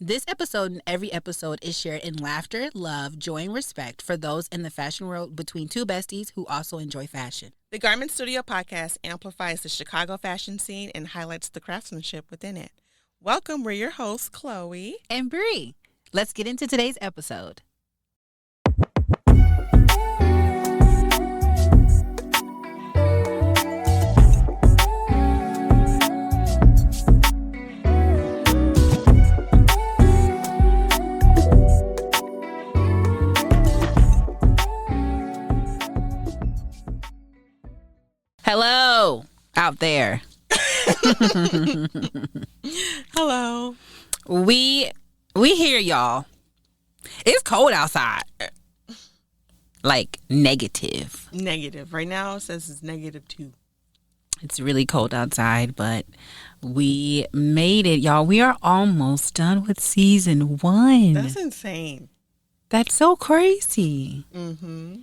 This episode and every episode is shared in laughter, love, joy, and respect for those in the fashion world between two besties who also enjoy fashion. The Garment Studio podcast amplifies the Chicago fashion scene and highlights the craftsmanship within it. Welcome, we're your hosts, Chloe and Bree. Let's get into today's episode. Hello, out there. Hello. We hear y'all. It's cold outside. Like negative. Negative. Right now it says it's -2. It's really cold outside, but we made it, y'all. We are almost done with season 1. That's insane. That's so crazy. Mm-hmm.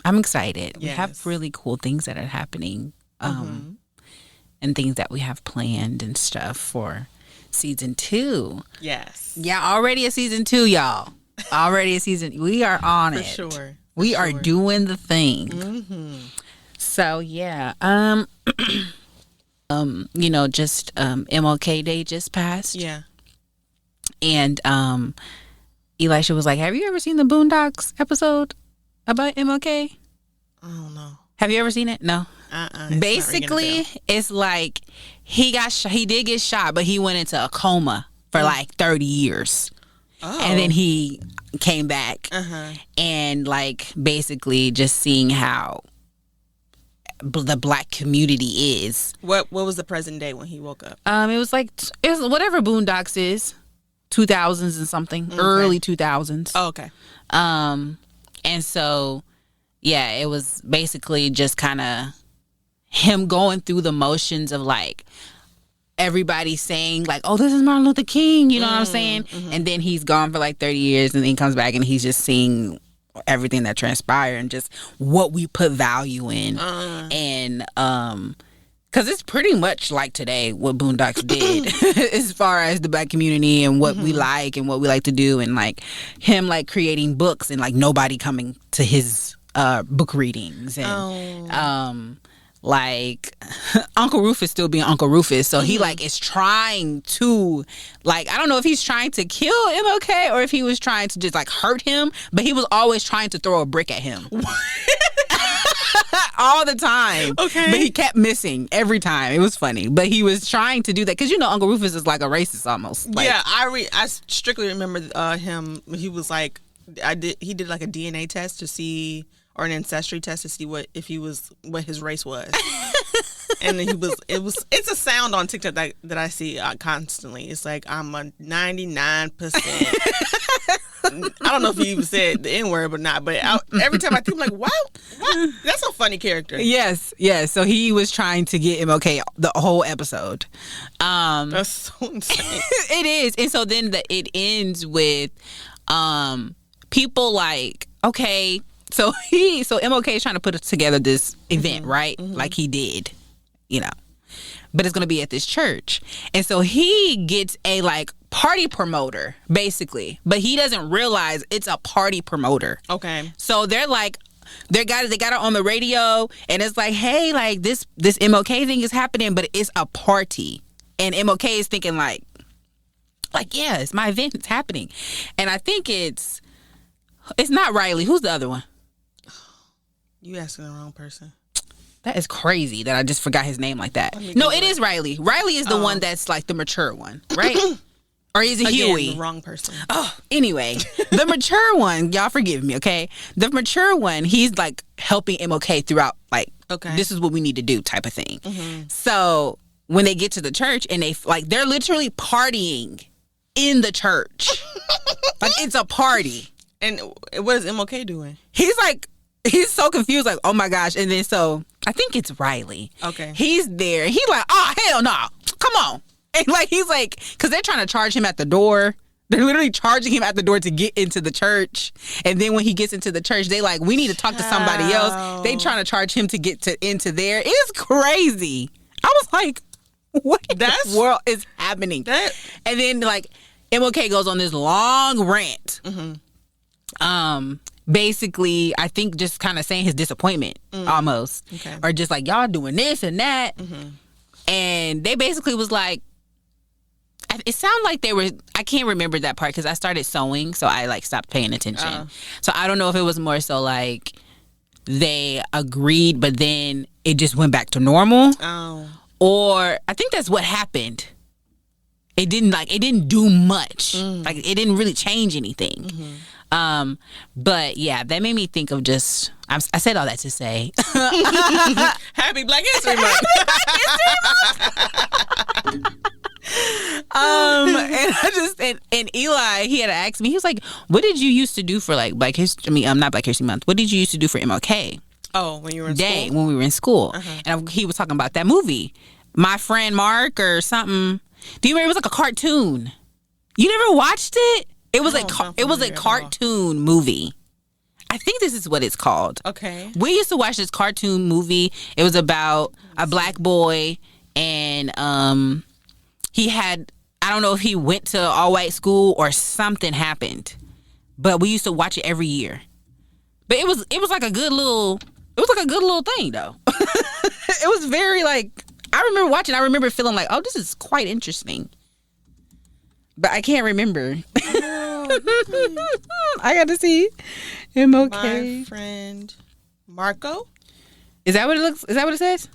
I'm excited. Yes. We have really cool things that are happening, and things that we have planned and stuff for season 2. Yes. Yeah, already a season 2, y'all. Already a season. We are on it. For sure. We are doing the thing. Mm-hmm. So yeah, just MLK Day just passed. Yeah. And Elisha was like, "Have you ever seen the Boondocks episode about MLK?" I don't know. Have you ever seen it? No. Basically, it's like he did get shot, but he went into a coma for like 30 years. Oh. And then he came back. Uh-huh. And like basically just seeing how the black community is. What was the present day when he woke up? It was whatever Boondocks is, 2000s and something, early 2000s. Oh, okay. And so, yeah, it was basically just kind of him going through the motions of like everybody saying like, "Oh, this is Martin Luther King," you know what I'm saying? Mm-hmm. And then he's gone for like 30 years and then he comes back and he's just seeing everything that transpired and just what we put value in. And because it's pretty much like today what Boondocks did as far as the black community and what we like and what we like to do, and like him like creating books and like nobody coming to his book readings, and like Uncle Rufus still being Uncle Rufus, so he like is trying to, like, I don't know if he's trying to kill MLK or if he was trying to just like hurt him, but he was always trying to throw a brick at him. All the time. Okay. But he kept missing every time. It was funny. But he was trying to do that because, Uncle Rufus is like a racist almost. Like, yeah, I strictly remember him. He was like, he did like a DNA test to see, or an ancestry test to see what his race was. And it's a sound on TikTok that I see constantly. It's like, I'm a 99%. I don't know if he even said the N-word or not, but every time I think, I'm like, what? That's a funny character. Yes. So he was trying to get MLK the whole episode. That's so insane. It is. And so then it ends with people like, okay, so MLK is trying to put together this event, right? Mm-hmm. Like he did, but it's going to be at this church. And so he gets a like party promoter basically, but he doesn't realize it's a party promoter. Okay. So they're like, they got it on the radio, and it's like, hey, like this MLK thing is happening, but it's a party. And MLK is thinking like, yeah, it's my event, it's happening. And I think it's not Riley. Who's the other one? You asking the wrong person. That is crazy that I just forgot his name like that. No, it is Riley. Riley is the one that's like the mature one, right? Or is it Huey? The wrong person. Oh, anyway, the mature one, y'all forgive me, okay? The mature one, he's like helping MLK throughout, like, okay, this is what we need to do type of thing. Mm-hmm. So when they get to the church and they're literally partying in the church. Like, it's a party. And what is MLK doing? He's so confused, like, oh my gosh. And then so I think it's Riley. Okay. He's there. He's like, oh, hell no. Come on. And like, he's like, because they're trying to charge him at the door. They're literally charging him at the door to get into the church. And then when he gets into the church, they like, we need to talk to somebody else. They trying to charge him to get into there. It's crazy. I was like, what in the world is happening? And then like MLK goes on this long rant. Basically, I think just kind of saying his disappointment almost. Okay. Or just like, y'all doing this and that. And they basically was like, it sounded like they were, I can't remember that part because I started sewing, so I like stopped paying attention. So I don't know if it was more so like they agreed, but then it just went back to normal. Or I think that's what happened. It didn't do much. Like it didn't really change anything. But yeah, that made me think of just, I said all that to say Happy Black History Month. And I just and Eli, he had asked me, he was like, what did you used to do for like Black History, not Black History Month, what did you used to do for MLK? Oh, when you were in school? When we were in school. And he was talking about that movie, My Friend Mark or something. Do you remember? It was like a cartoon. You never watched it? It was a cartoon movie. I think this is what it's called. Okay. We used to watch this cartoon movie. It was about a black boy, and he had, I don't know if he went to all white school or something happened, but we used to watch it every year. But it was like a good little thing though. It was very like, I remember watching. I remember feeling like, oh, this is quite interesting. But I can't remember. I got to see MLK. My Friend Marco. Is that what it looks? Is that what it says?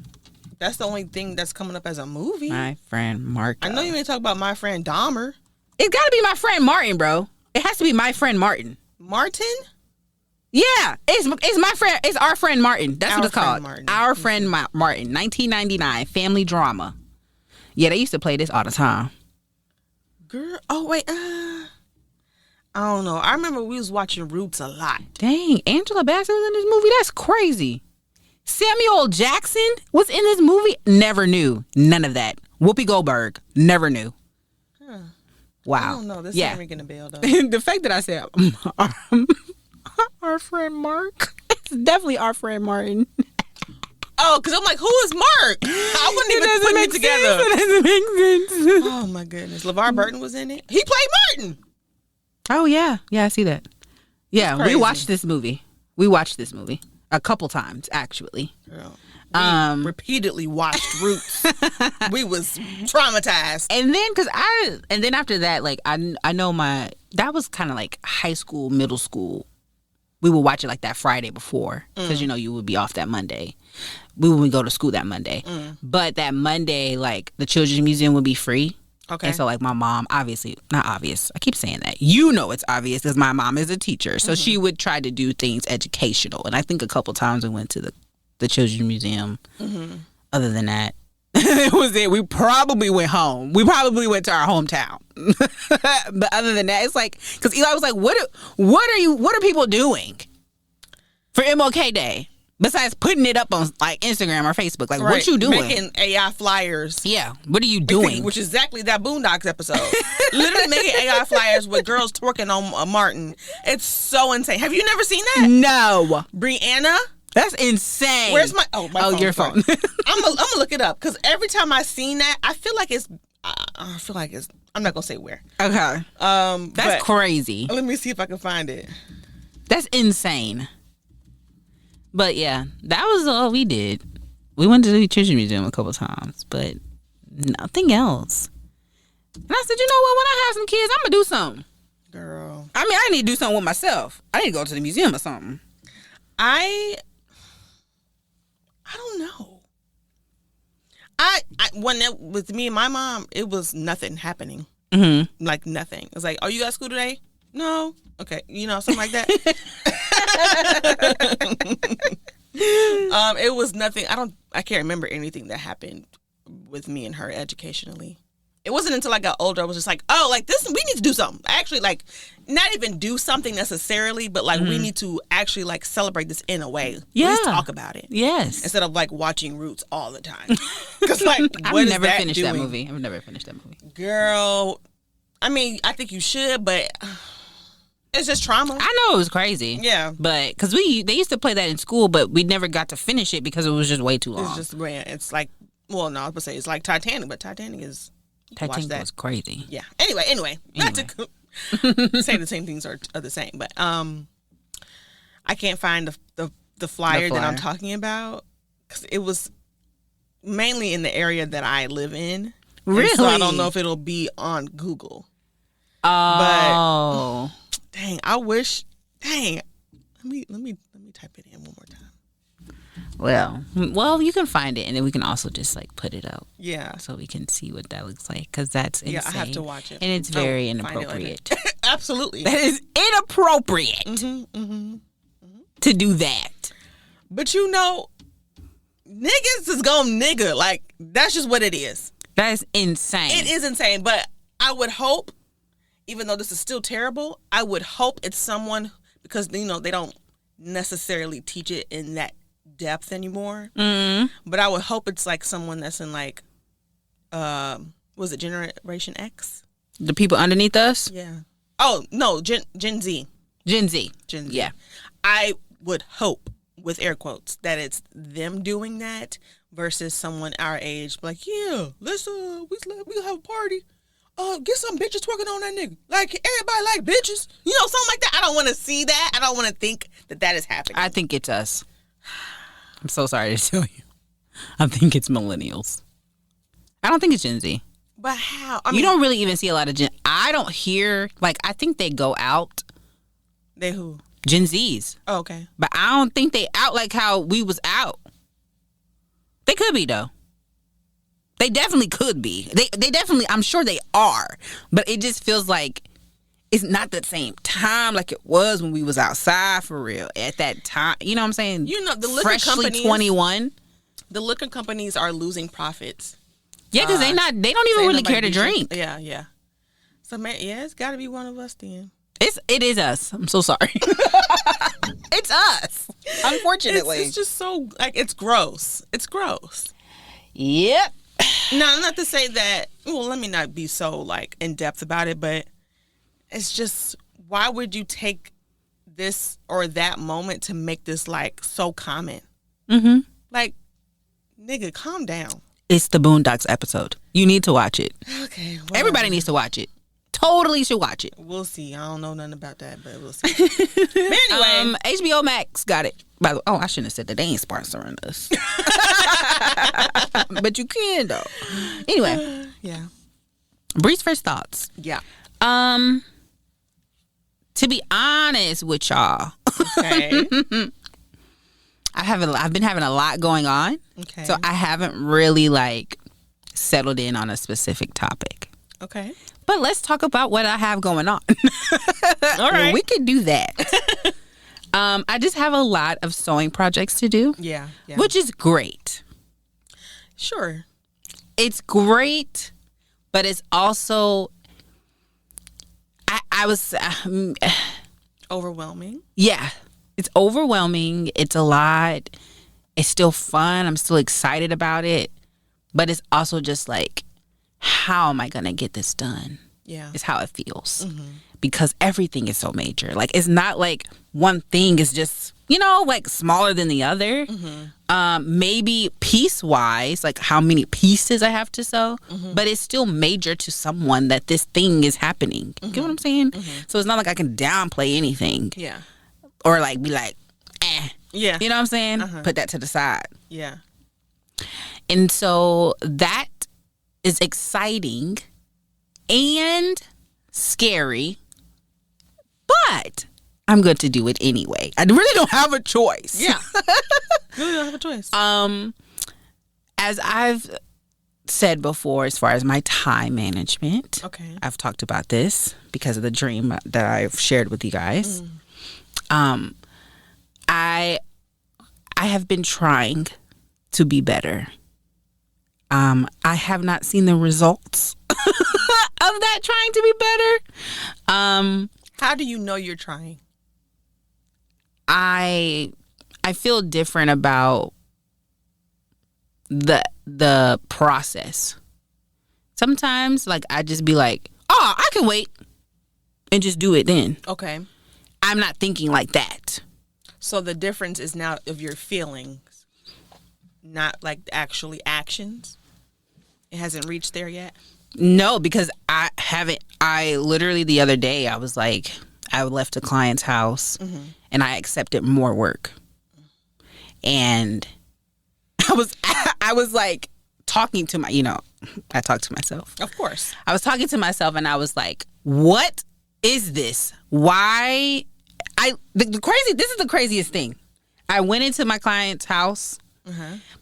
That's the only thing that's coming up as a movie. My Friend Marco. I know you ain't talk about My Friend Dahmer. It's got to be My Friend Martin, bro. It has to be My Friend Martin. Martin? Yeah, it's my friend. It's Our Friend Martin. That's what it's called. Martin. Our Friend Martin. 1999 family drama. Yeah, they used to play this all the time. Girl, oh wait, I don't know. I remember we was watching Roots a lot. Dang, Angela Bassett was in this movie. That's crazy. Samuel Jackson was in this movie. Never knew. None of that. Whoopi Goldberg. Never knew. Wow. I don't know. This ain't ringing a bell though. The fact that I said Our Friend Mark. It's definitely Our Friend Martin. Oh, because I'm like, who is Mark? I wasn't even putting it together. It doesn't make sense. Oh my goodness. LeVar Burton was in it. He played Martin. Oh yeah. Yeah, I see that. Yeah, we watched this movie. A couple times, actually. Girl, we repeatedly watched Roots. We was traumatized. And then after that, like I know that was kind of like high school, middle school. We would watch it like that Friday before, because you would be off that Monday. We wouldn't go to school that Monday, but that Monday, like the Children's Museum would be free. Okay. And so like my mom, obviously not obvious. I keep saying that. It's obvious because my mom is a teacher, so she would try to do things educational. And I think a couple times we went to the Children's Museum. Other than that, it was it. We probably went home. We probably went to our hometown. But other than that, it's like, because Eli was like, what are people doing for MLK Day besides putting it up on like Instagram or Facebook? Like, what you doing? Making AI flyers. Yeah, what are you doing? Which is exactly that Boondocks episode. Literally making AI flyers with girls twerking on Martin. It's so insane. Have you never seen that? No. Brianna? That's insane. Where's my phone, your phone. I'm gonna look it up because every time I seen that, I feel like it's. I'm not gonna say where. Okay. That's crazy. Let me see if I can find it. That's insane. But yeah, that was all we did. We went to the Children's Museum a couple times, but nothing else. And I said, you know what? When I have some kids, I'm gonna do something. Girl. I mean, I need to do something with myself. I need to go to the museum or something. I don't know. When it was me and my mom, it was nothing happening. Like nothing. It was like, oh, you got school today? No. Okay. Something like that. It was nothing. I can't remember anything that happened with me and her educationally. It wasn't until I got older I was just like, oh, like this, we need to do something. Actually, like, not even do something necessarily, but like we need to actually like celebrate this in a way. Yeah. Let's talk about it. Yes. Instead of like watching Roots all the time. Because like, I've never finished that movie. I've never finished that movie. Girl, I mean, I think you should, but it's just trauma. I know it was crazy. Yeah. But because they used to play that in school, but we never got to finish it because it was just way too long. It's just, it's like, Well, no, I was going to say it's like Titanic, but Titanic is... Titanic was crazy. Yeah. Anyway. Not to say the same things are the same, but I can't find the flyer that I'm talking about because it was mainly in the area that I live in. Really? And so I don't know if it'll be on Google. Oh. But dang, I wish. Dang, let me type it in one more time. Well, you can find it, and then we can also just like put it out. Yeah. So we can see what that looks like, because that's insane. Yeah, I have to watch it, and it's very inappropriate. Absolutely, that is inappropriate to do that. But niggas is gonna nigga. Like that's just what it is. That is insane. It is insane. But I would hope, even though this is still terrible, I would hope it's someone because they don't necessarily teach it in that depth anymore. But I would hope it's like someone that's in like was it Generation X? The people underneath us? Yeah. Oh no, Gen Z. Gen Z. Yeah. I would hope, with air quotes, that it's them doing that versus someone our age like, yeah, let's we'll have a party. Get some bitches twerking on that nigga. Like everybody like bitches. Something like that. I don't want to see that. I don't want to think that is happening. I think it's us. I'm so sorry to tell you. I think it's millennials. I don't think it's Gen Z. But how? You don't really even see a lot of I don't hear, like, I think they go out. They who? Gen Zs. Oh, okay. But I don't think they out like how we was out. They could be, though. They definitely could be. They definitely, I'm sure they are. But it just feels like it's not the same time like it was when we was outside for real. At that time, you know what I'm saying? The liquor freshly companies, 21. The liquor companies are losing profits. Yeah, because they don't even really care to drink. Yeah. So man, it's got to be one of us then. It is us. I'm so sorry. It's us. Unfortunately, it's just so like it's gross. It's gross. Yep. Now, not to say that. Well, let me not be so like in depth about it, but it's just why would you take this or that moment to make this like so common? Mm-hmm. Like, nigga, calm down. It's the Boondocks episode. You need to watch it. Okay. Whatever. Everybody needs to watch it. Totally should watch it. We'll see. I don't know nothing about that, but we'll see. But anyway, HBO Max got it. By the way, I shouldn't have said that. They ain't sponsoring us. But you can though. Anyway. Yeah. Bree's first thoughts. Yeah. To be honest with y'all, okay. I've been having a lot going on. Okay. So I haven't really like settled in on a specific topic. Okay. But let's talk about what I have going on. All right. We could do that. I just have a lot of sewing projects to do. Yeah. Which is great. Sure. It's great, but it's also I was overwhelming. Yeah. It's overwhelming. It's a lot. It's still fun. I'm still excited about it. But it's also just like, how am I going to get this done? Yeah. Is how it feels. Mm-hmm. Because everything is so major. Like, it's not like one thing is just, like smaller than the other. Mm-hmm. Maybe piece-wise, like how many pieces I have to sew. Mm-hmm. But it's still major to someone that this thing is happening. Mm-hmm. You get what I'm saying? Mm-hmm. So it's not like I can downplay anything. Yeah. Or like be like, Yeah. You know what I'm saying? Uh-huh. Put that to the side. Yeah. And so that is exciting and scary, but I'm going to do it anyway. I really don't have a choice. Yeah. Really don't have a choice. As I've said before, as far as my time management, okay, I've talked about this because of the dream that I've shared with you guys. I have been trying to be better. I have not seen the results of that trying to be better. How do you know you're trying? I feel different about the process. Sometimes, like, I just be like, oh, I can wait and just do it then. Okay. I'm not thinking like that. So the difference is now of your feelings, not like actually actions? It hasn't reached there yet? No, because I haven't. I literally the other day I was like, I left a client's house and I accepted more work, and I was like talking to I talk to myself. Of course. I was talking to myself and I was like, what is this? Why? This is the craziest thing. I went into my client's house,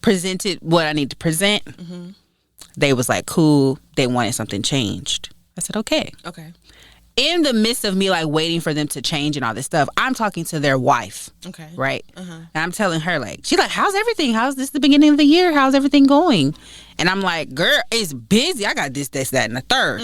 presented what I need to present. They was like, cool. They wanted something changed. I said, okay. Okay. In the midst of me like waiting for them to change and all this stuff, I'm talking to their wife. Okay. Right? And I'm telling her like, she's like, how's everything? How's this the beginning of the year? How's everything going? And I'm like, girl, it's busy. I got this, that, and the third.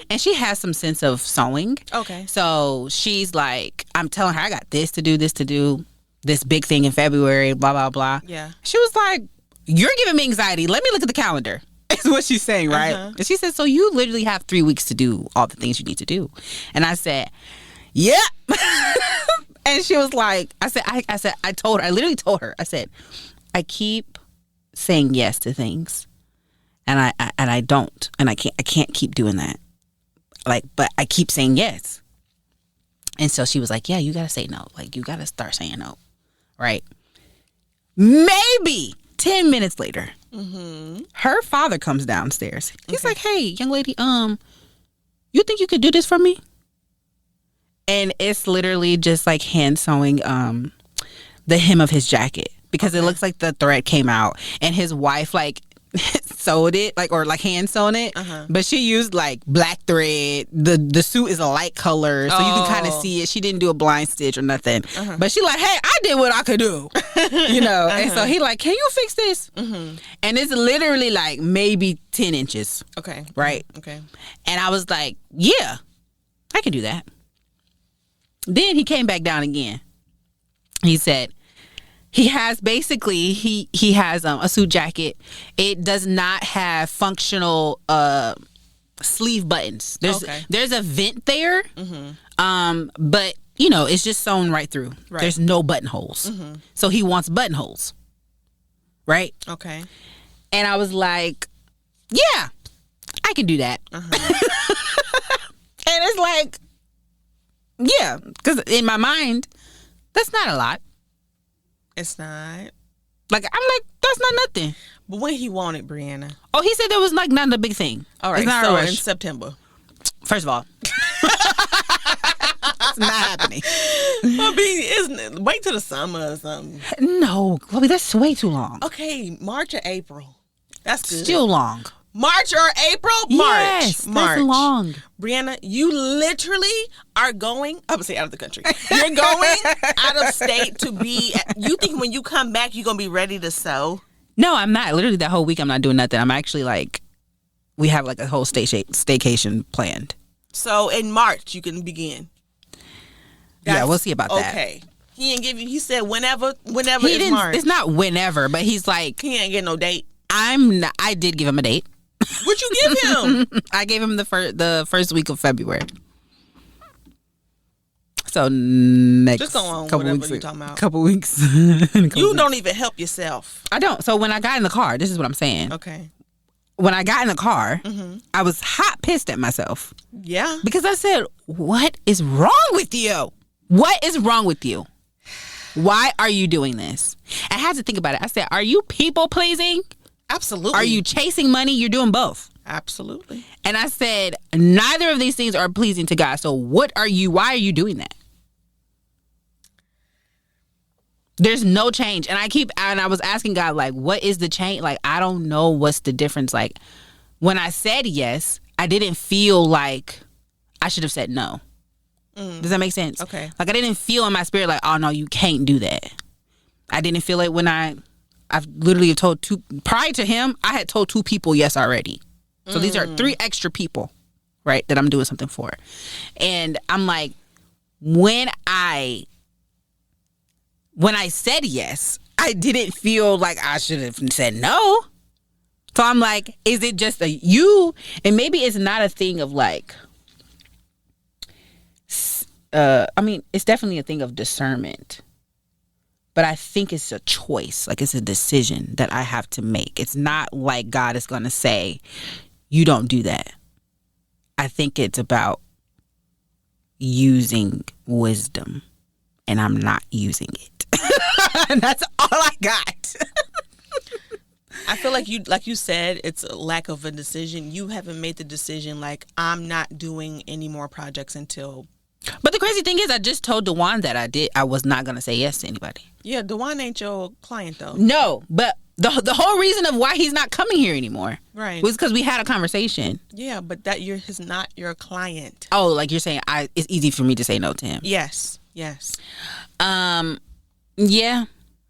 And she has some sense of sewing. Okay. So she's like, I'm telling her I got this to do, this big thing in February, blah, blah, blah. Yeah. She was like, you're giving me anxiety. Let me look at the calendar. Is what she's saying, right? And she said, so you literally have 3 weeks to do all the things you need to do. And I said, yeah. And she was like, I literally told her, I said, I keep saying yes to things. And I don't. And I can't keep doing that. Like, but I keep saying yes. And so she was like, yeah, you got to say no. Like, you got to start saying no. Right? Maybe 10 minutes later, her father comes downstairs. He's like, hey, young lady, you think you could do this for me? And it's literally just like hand sewing the hem of his jacket, because it looks like the thread came out, and his wife like sewed it, like, or like hand sewn it, but she used like black thread. The suit is a light color, so you can kind of see it. She didn't do a blind stitch or nothing, but she like, hey, I did what I could do, And so he like, can you fix this? And it's literally like maybe 10 inches. Okay. Right. Okay. And I was like, yeah, I can do that. Then he came back down again. He said, he has basically he has a suit jacket. It does not have functional sleeve buttons. There's a vent there, but it's just sewn right through. Right. There's no buttonholes. So he wants buttonholes. Right. Okay. And I was like, yeah, I can do that. And it's like, yeah, because in my mind, that's not a lot. It's not. Like, I'm like, that's not nothing. But when he wanted, Brianna? Oh, he said there was like not a big thing. All right, it's not so a rush. in September. First of all, it's not happening. I mean, isn't it? Wait till the summer or something. No, Chloe, that's way too long. Okay, March or April. That's good. Still long. March or April? Yes, March. That's long. Brianna, you literally are going, I would say out of the country. You're going out of state to be, you think when you come back, you're going to be ready to sew? No, I'm not. Literally that whole week, I'm not doing nothing. I'm actually like, we have like a whole staycation planned. So in March, you can begin. Yeah, we'll see about that. Okay. He didn't give you, he said whenever is March. It's not whenever, but he's like. He ain't get no date. I did give him a date. What'd you give him? I gave him the first week of February. So next just go on, couple whatever weeks, you're talking about. Couple weeks. You don't even help yourself. I don't. So when I got in the car, this is what I'm saying. Okay. When I got in the car, I was hot pissed at myself. Yeah. Because I said, what is wrong with you? What is wrong with you? Why are you doing this? I had to think about it. I said, are you people pleasing? Absolutely. Are you chasing money? You're doing both. Absolutely. And I said, neither of these things are pleasing to God. So why are you doing that? There's no change. And I was asking God, like, what is the change? Like, I don't know what's the difference. Like, when I said yes, I didn't feel like I should have said no. Does that make sense? Okay. Like, I didn't feel in my spirit like, oh no, you can't do that. I didn't feel it when I've literally told prior to him, I had told 2 people yes already. So these are 3 extra people, right, that I'm doing something for. And I'm like, when I said yes, I didn't feel like I should have said no. So I'm like, is it just you? And maybe it's not a thing of like, I mean, it's definitely a thing of discernment. But I think it's a choice. Like, it's a decision that I have to make. It's not like God is going to say, you don't do that. I think it's about using wisdom, and I'm not using it. And that's all I got. I feel like you said, it's a lack of a decision. You haven't made the decision, like, I'm not doing any more projects until. But the crazy thing is, I just told Dewan that I was not going to say yes to anybody. Yeah, Dewan ain't your client, though. No, but the whole reason of why he's not coming here anymore, right, was because we had a conversation. Yeah, but that is not your client. Oh, like you're saying, it's easy for me to say no to him. Yes. Yeah,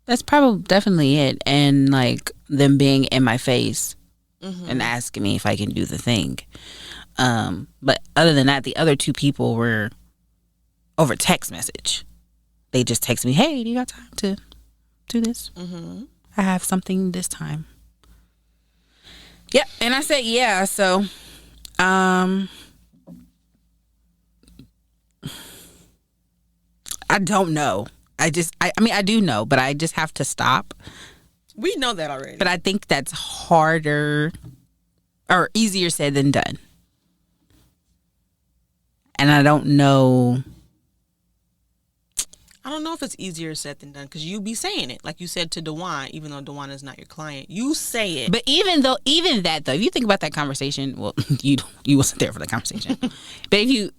that's probably definitely it. And like them being in my face and asking me if I can do the thing. But other than that, the other two people were over text message. They just text me, hey, do you got time to do this? I have something this time. Yep. And I said, yeah. So, I don't know. I mean, I do know, but I just have to stop. We know that already. But I think that's harder or easier said than done. And I don't know. I don't know if it's easier said than done, because you be saying it. Like you said to Dewan, even though Dewan is not your client. You say it. But even that, if you think about that conversation, well, you wasn't there for the conversation. But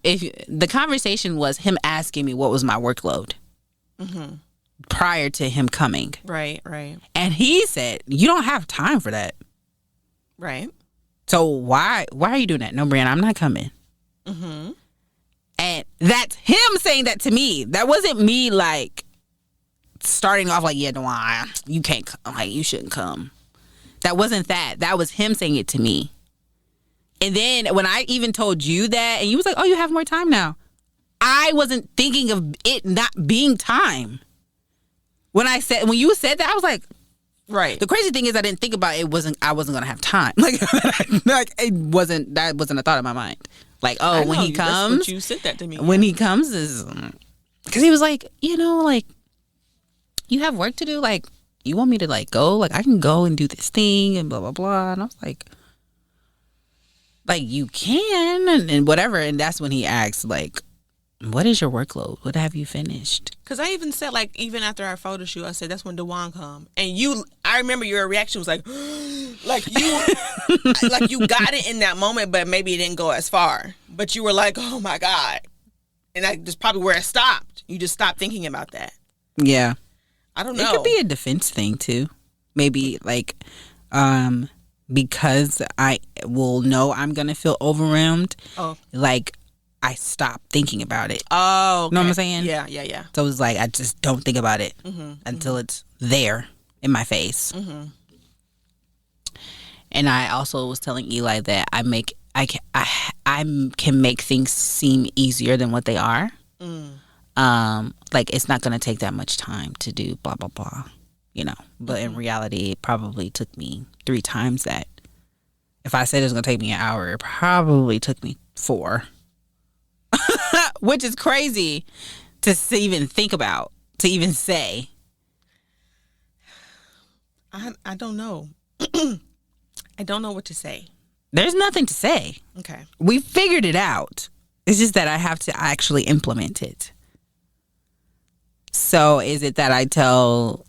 if the conversation was him asking me what was my workload prior to him coming. Right. And he said, you don't have time for that. Right. So why are you doing that? No, Brianna, I'm not coming. And that's him saying that to me. That wasn't me like starting off like, yeah, Dewan, you can't come. Like, you shouldn't come. That wasn't that. That was him saying it to me. And then when I even told you that, and you was like, oh, you have more time now. I wasn't thinking of it not being time. When you said that, I was like, right. The crazy thing is, I didn't think about it. I wasn't gonna have that wasn't a thought in my mind. Like, oh, when he comes, that's what you said that to me. When he comes is because he was like, like, you have work to do. Like, you want me to like go? Like, I can go and do this thing and blah blah blah. And I was like, you can and whatever. And that's when he asked, like, what is your workload? What have you finished? Because I even said, like, even after our photo shoot, I said, that's when Dewan come. And I remember your reaction was like, like you got it in that moment, but maybe it didn't go as far. But you were like, oh my God. And that's probably where it stopped. You just stopped thinking about that. Yeah. I don't know. It could be a defense thing too. Maybe like, because I will know I'm going to feel overwhelmed. Oh. Like, I stopped thinking about it. Oh, okay. Know what I'm saying? Yeah. So it's like I just don't think about it until it's there in my face. And I also was telling Eli that I can make things seem easier than what they are. Like, it's not going to take that much time to do blah blah blah, But in reality, it probably took me 3 times that. If I said it was going to take me an hour, it probably took me 4. Which is crazy to even think about, to even say. I don't know. I don't know what to say. There's nothing to say. Okay. We figured it out. It's just that I have to actually implement it. So is it that I tell...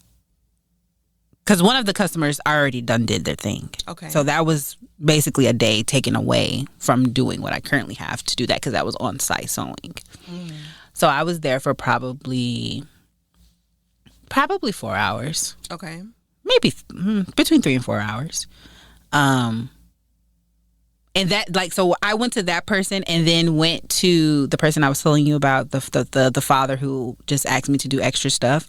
Because one of the customers already did their thing. Okay. So that was basically a day taken away from doing what I currently have to do that, because that was on-site sewing. So I was there for probably 4 hours. Okay. Maybe between 3 and 4 hours. And that, like, so I went to that person and then went to the person I was telling you about, the father who just asked me to do extra stuff.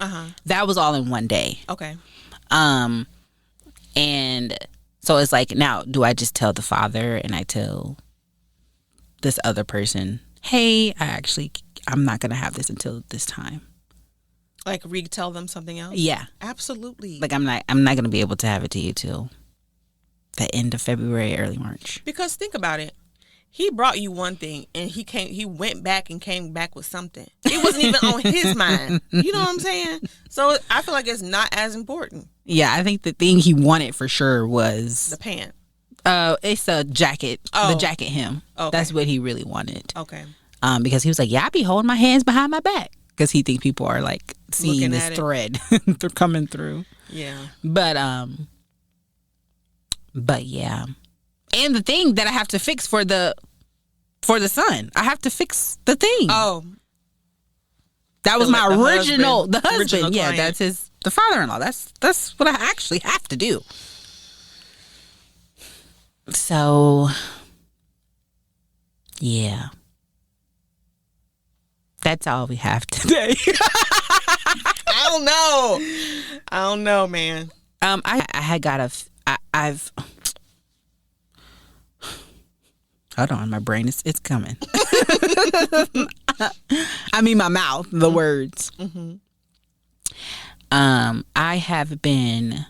That was all in one day. Okay. And so it's like, now, do I just tell the father and I tell this other person, hey, I'm not going to have this until this time. Like, retell them something else? Yeah. Absolutely. Like, I'm not going to be able to have it to you till the end of February, early March. Because think about it. he brought you one thing, and he went back and came back with something. It wasn't even on his mind. You know what I'm saying? So I feel like it's not as important. Yeah, I think the thing he wanted for sure was the pant. It's a jacket. The jacket hem. Okay. That's what he really wanted. Okay. Because he was like, yeah, I be holding my hands behind my back, because he thinks people are like seeing Looking this at it. thread coming through. Yeah. But yeah. And the thing that I have to fix for the son, I have to fix the thing. Oh, that was like my the husband. The husband. original Yeah, client. that's the father-in-law. That's what I actually have to do. So, yeah. That's all we have today. I don't know, man. I had got I've hold on, my brain it's coming. I mean my mouth, the words. Mm-hmm. I have been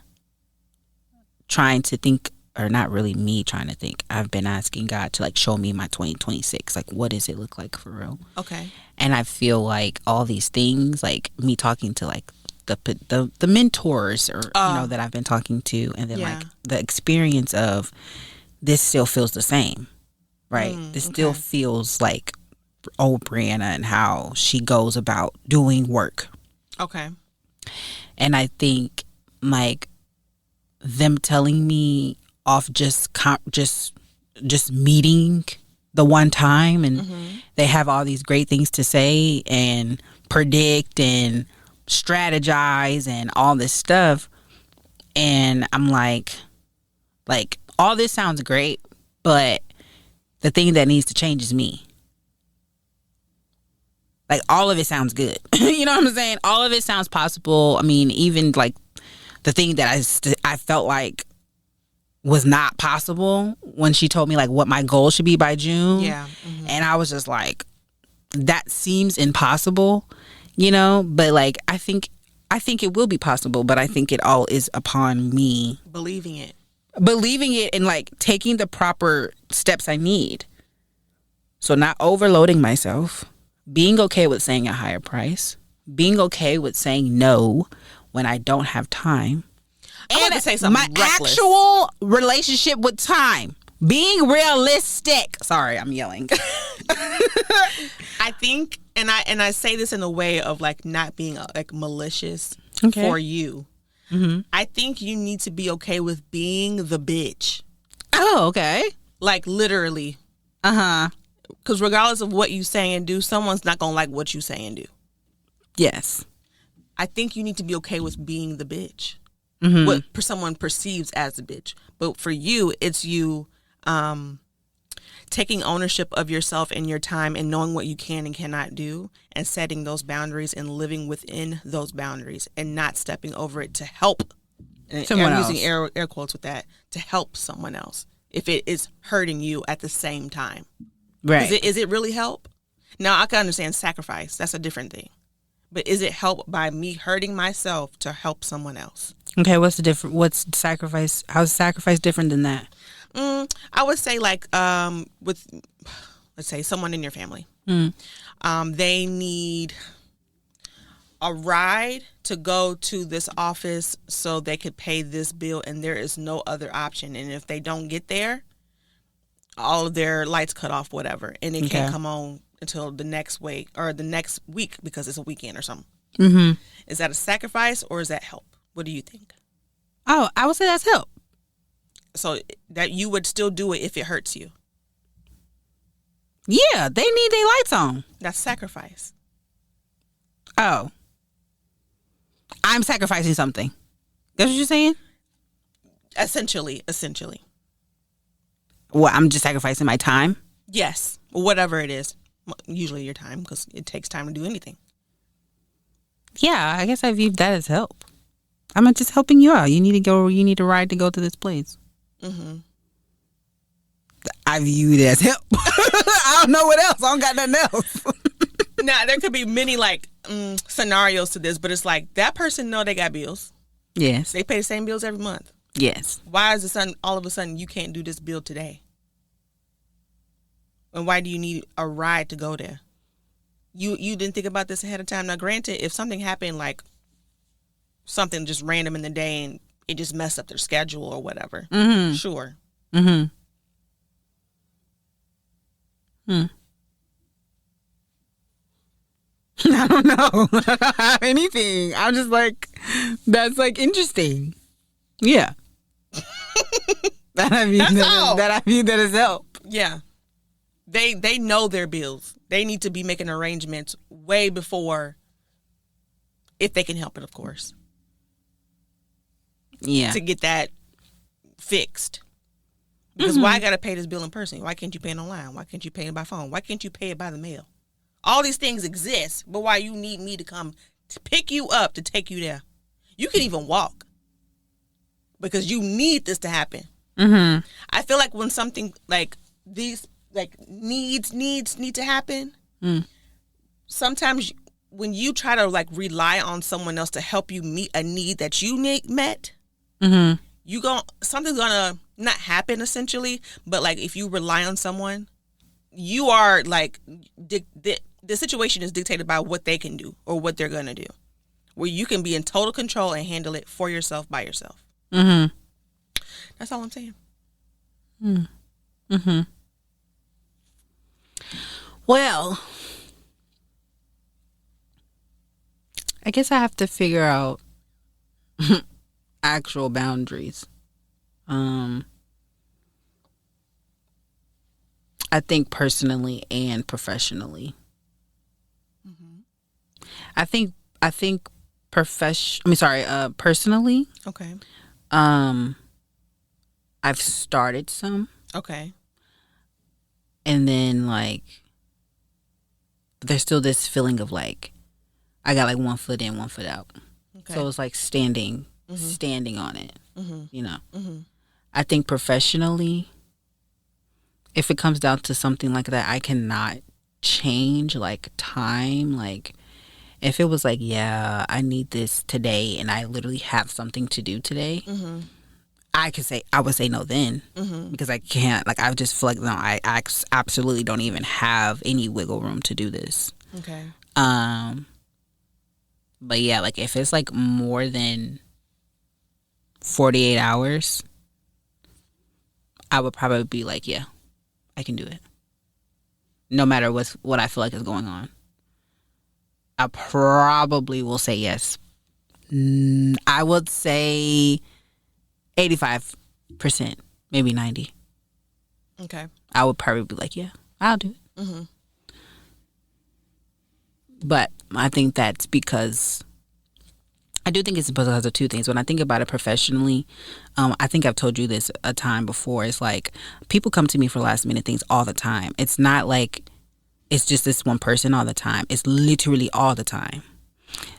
trying to think, or not really me trying to think. I've been asking God to like show me my 2026. Like, what does it look like for real? Okay. And I feel like all these things, like me talking to like the mentors or that I've been talking to, and then like the experience of this still feels the same, right? This still feels like old Brianna and how she goes about doing work. Okay. And I think like them telling me off just meeting the one time, and they have all these great things to say and predict and strategize and all this stuff, and I'm like all this sounds great, but the thing that needs to change is me. Like all of it sounds good. You know what I'm saying? All of it sounds possible. I mean, even like the thing that I felt like was not possible when she told me like what my goal should be by June. Yeah. And I was just like, that seems impossible, but like I think it will be possible, but I think it all is upon me Believing it and like taking the proper steps I need. So not overloading myself, being okay with saying a higher price, being okay with saying no when I don't have time. I want to say something my reckless. Actual relationship with time, being realistic. Sorry, I'm yelling. I think, and I say this in a way of like not being like malicious for you. Mm-hmm. I think you need to be okay with being the bitch. Oh, okay. Like literally. Because regardless of what you say and do, someone's not gonna like what you say and do. Yes. I think you need to be okay with being the bitch. Mm-hmm. What someone perceives as a bitch. But for you, it's you taking ownership of yourself and your time and knowing what you can and cannot do and setting those boundaries and living within those boundaries and not stepping over it to help. And Someone I'm else. using air quotes with that, to help someone else if it is hurting you at the same time. Right. Is it really help? Now, I can understand sacrifice. That's a different thing. But is it help by me hurting myself to help someone else? Okay, what's the difference? What's sacrifice? How's sacrifice different than that? I would say like with, let's say, someone in your family. They need a ride to go to this office so they could pay this bill, and there is no other option. And if they don't get there, all of their lights cut off, whatever, and it can't come on until the next week or the next week because it's a weekend or something. Mm-hmm. Is that a sacrifice or is that help? What do you think? Oh, I would say that's help. So that you would still do it if it hurts you. Yeah, they need their lights on. That's sacrifice. Oh. I'm sacrificing something. That's what you're saying? Essentially. Well, I'm just sacrificing my time? Yes. Whatever it is. Usually your time, because it takes time to do anything. Yeah, I guess I view that as help. I'm just helping you out. You need a ride to go to this place. Mm-hmm. I view it as help. I don't know what else. I don't got nothing else. Now, there could be many like scenarios to this, but it's like that person know they got bills. Yes. They pay the same bills every month. Yes. Why is all of a sudden you can't do this bill today? And why do you need a ride to go there? You didn't think about this ahead of time. Now, granted, if something happened, like something just random in the day and it just messed up their schedule or whatever, sure. Mm-hmm. Hmm. I don't know. I don't have anything. I'm just like, that's like interesting. Yeah. That I view that as help. Yeah. They know their bills. They need to be making arrangements way before, if they can help it, of course. Yeah. To get that fixed. Because why I got to pay this bill in person? Why can't you pay it online? Why can't you pay it by phone? Why can't you pay it by the mail? All these things exist, but why you need me to come to pick you up to take you there? You can even walk because you need this to happen. Mm-hmm. I feel like when something like these like needs need to happen, sometimes when you try to like rely on someone else to help you meet a need that you need met, something's gonna not happen essentially. But like if you rely on someone, you are like the situation is dictated by what they can do or what they're gonna do, where you can be in total control and handle it for yourself by yourself. Mm-hmm. That's all I'm saying. Mm-hmm. Well, I guess I have to figure out actual boundaries. I think personally and professionally. I think personally. Okay. I've started some. Okay. And then like there's still this feeling of like I got like one foot in, one foot out. Okay. So it's like standing on it. You know. I think professionally, if it comes down to something like that, I cannot change like time. Like if it was like, yeah, I need this today and I literally have something to do today, I would say no then because I can't. Like I just feel like no, I absolutely don't even have any wiggle room to do this. Okay. But yeah, like if it's like more than 48 hours, I would probably be like, yeah, I can do it. No matter what I feel like is going on. I probably will say yes. I would say 85%, maybe 90%. Okay. I would probably be like, yeah, I'll do it. But I think that's because I do think it's because of two things. When I think about it professionally, I think I've told you this a time before. It's like people come to me for last minute things all the time. It's not like it's just this one person all the time. It's literally all the time.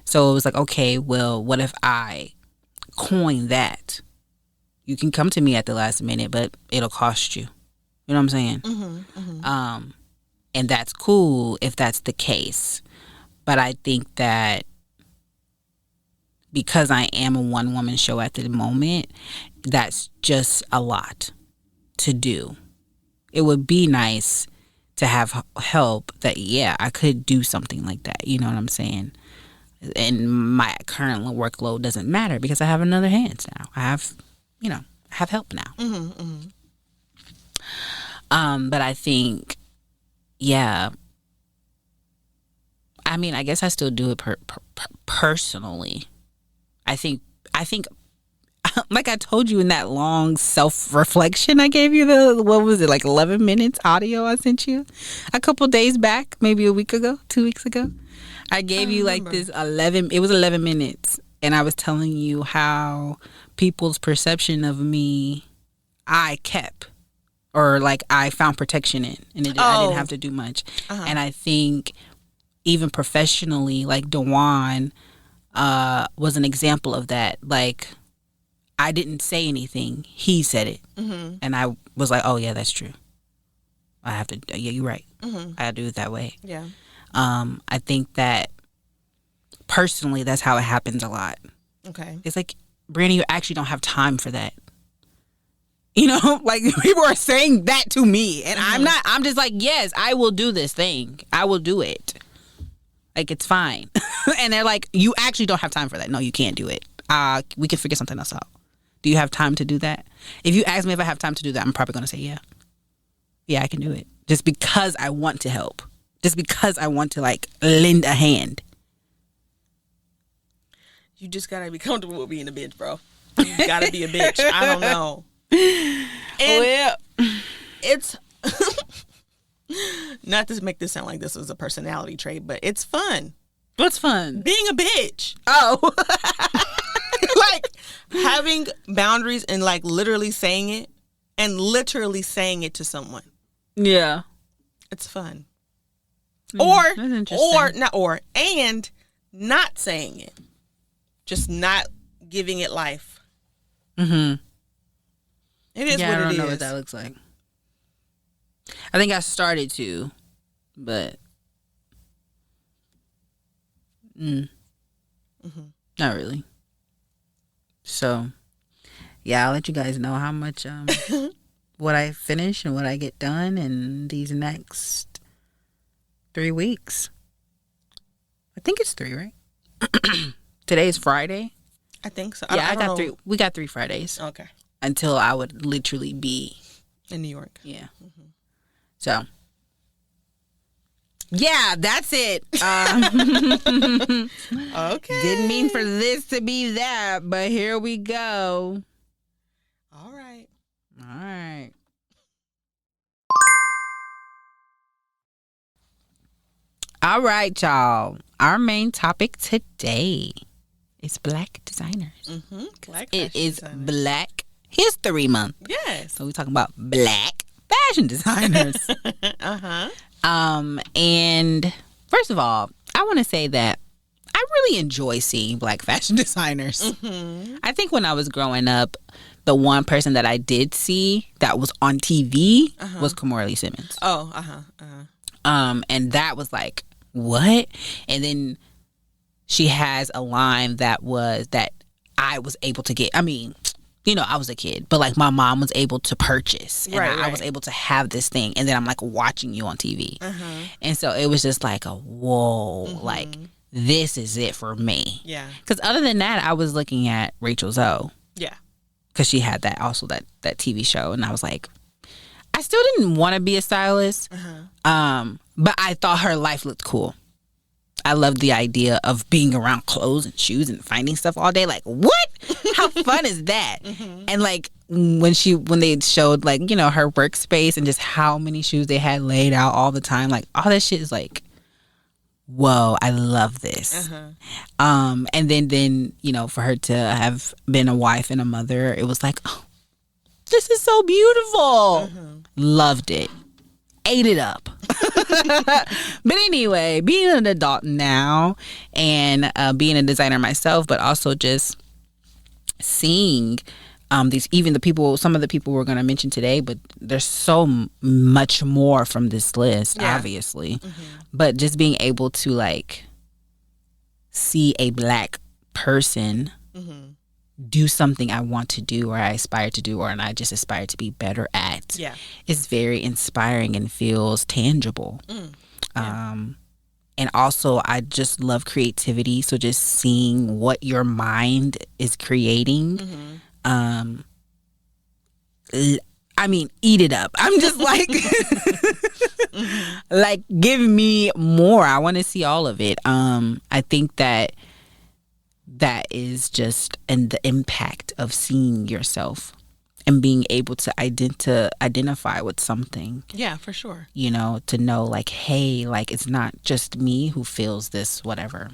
So it was like, okay, well, what if I coin that? You can come to me at the last minute, but it'll cost you. You know what I'm saying? And that's cool if that's the case. But I think that because I am a one-woman show at the moment, that's just a lot to do. It would be nice to have help that, yeah, I could do something like that. You know what I'm saying? And my current workload doesn't matter because I have another hands now. I have help now. But I think, yeah, I mean, I guess I still do it personally. I think, like I told you in that long self-reflection I gave you, what was it, like 11 minutes audio I sent you a couple days back, maybe a week ago, 2 weeks ago. I gave you like this 11 minutes. And I was telling you how people's perception of me, I kept, or like I found protection in. And I didn't have to do much. And I think even professionally, like Dewan was an example of that. Like, I didn't say anything. He said it. And I was like, oh, yeah, that's true. I have to, yeah, you're right. I do it that way. Yeah. I think that personally, that's how it happens a lot. Okay. It's like, Brandy, you actually don't have time for that. You know, like people are saying that to me, and I'm just like, yes, I will do this thing. I will do it. Like, it's fine. And they're like, you actually don't have time for that. No, you can't do it. We can figure something else out. Do you have time to do that? If you ask me if I have time to do that, I'm probably going to say, yeah. Yeah, I can do it. Just because I want to help. Just because I want to, like, lend a hand. You just got to be comfortable with being a bitch, bro. You got to be a bitch. I don't know. And it's... Not to make this sound like this was a personality trait, but it's fun. What's fun? Being a bitch. Oh. Like, having boundaries and, like, literally saying it and literally saying it to someone. Yeah. It's fun. And not saying it. Just not giving it life. Mm-hmm. It is what it is. I don't know what that looks like. I think I started to, but not really. So, yeah, I'll let you guys know how much what I finish and what I get done in these next 3 weeks. I think it's 3, right? Today is Friday. I think so. Yeah, I got 3. We got 3 Fridays. Okay. Until I would literally be in New York. Yeah. Mm-hmm. So, yeah, that's it. Okay. Didn't mean for this to be that, but here we go. All right. All right. All right, y'all. Our main topic today is Black designers. Mm-hmm. Black it is designers. Black History Month. Yes. So we're talking about Black fashion designers. And first of all, I want to say that I really enjoy seeing Black fashion designers. Mm-hmm. I think when I was growing up, the one person that I did see that was on TV was Kimora Lee Simmons. Oh, and that was like, what? And then she has a line that I was able to get. I mean, you know, I was a kid, but like my mom was able to purchase, and I was able to have this thing, and then I'm like watching you on TV, and so it was just like a whoa, like this is it for me. Yeah. Because other than that, I was looking at Rachel Zoe. Yeah. Because she had that TV show, and I was like, I still didn't want to be a stylist, but I thought her life looked cool. I loved the idea of being around clothes and shoes and finding stuff all day. Like, what? How fun is that? And like when they showed like, you know, her workspace and just how many shoes they had laid out all the time, like all that shit is like, whoa, I love this. And then, you know, for her to have been a wife and a mother, it was like, oh, this is so beautiful. Loved it. Ate it up. But anyway, being an adult now and being a designer myself, but also just seeing some of the people we're going to mention today, but there's so much more from this list, obviously. But just being able to like see a Black person do something I want to do or I aspire to do and I just aspire to be better at is very inspiring and feels tangible. And also I just love creativity, so just seeing what your mind is creating, I mean, eat it up. I'm just like like give me more. I want to see all of it. I think that is just the impact of seeing yourself and being able to identify with something. Yeah, for sure. You know, to know like, hey, like it's not just me who feels this, whatever.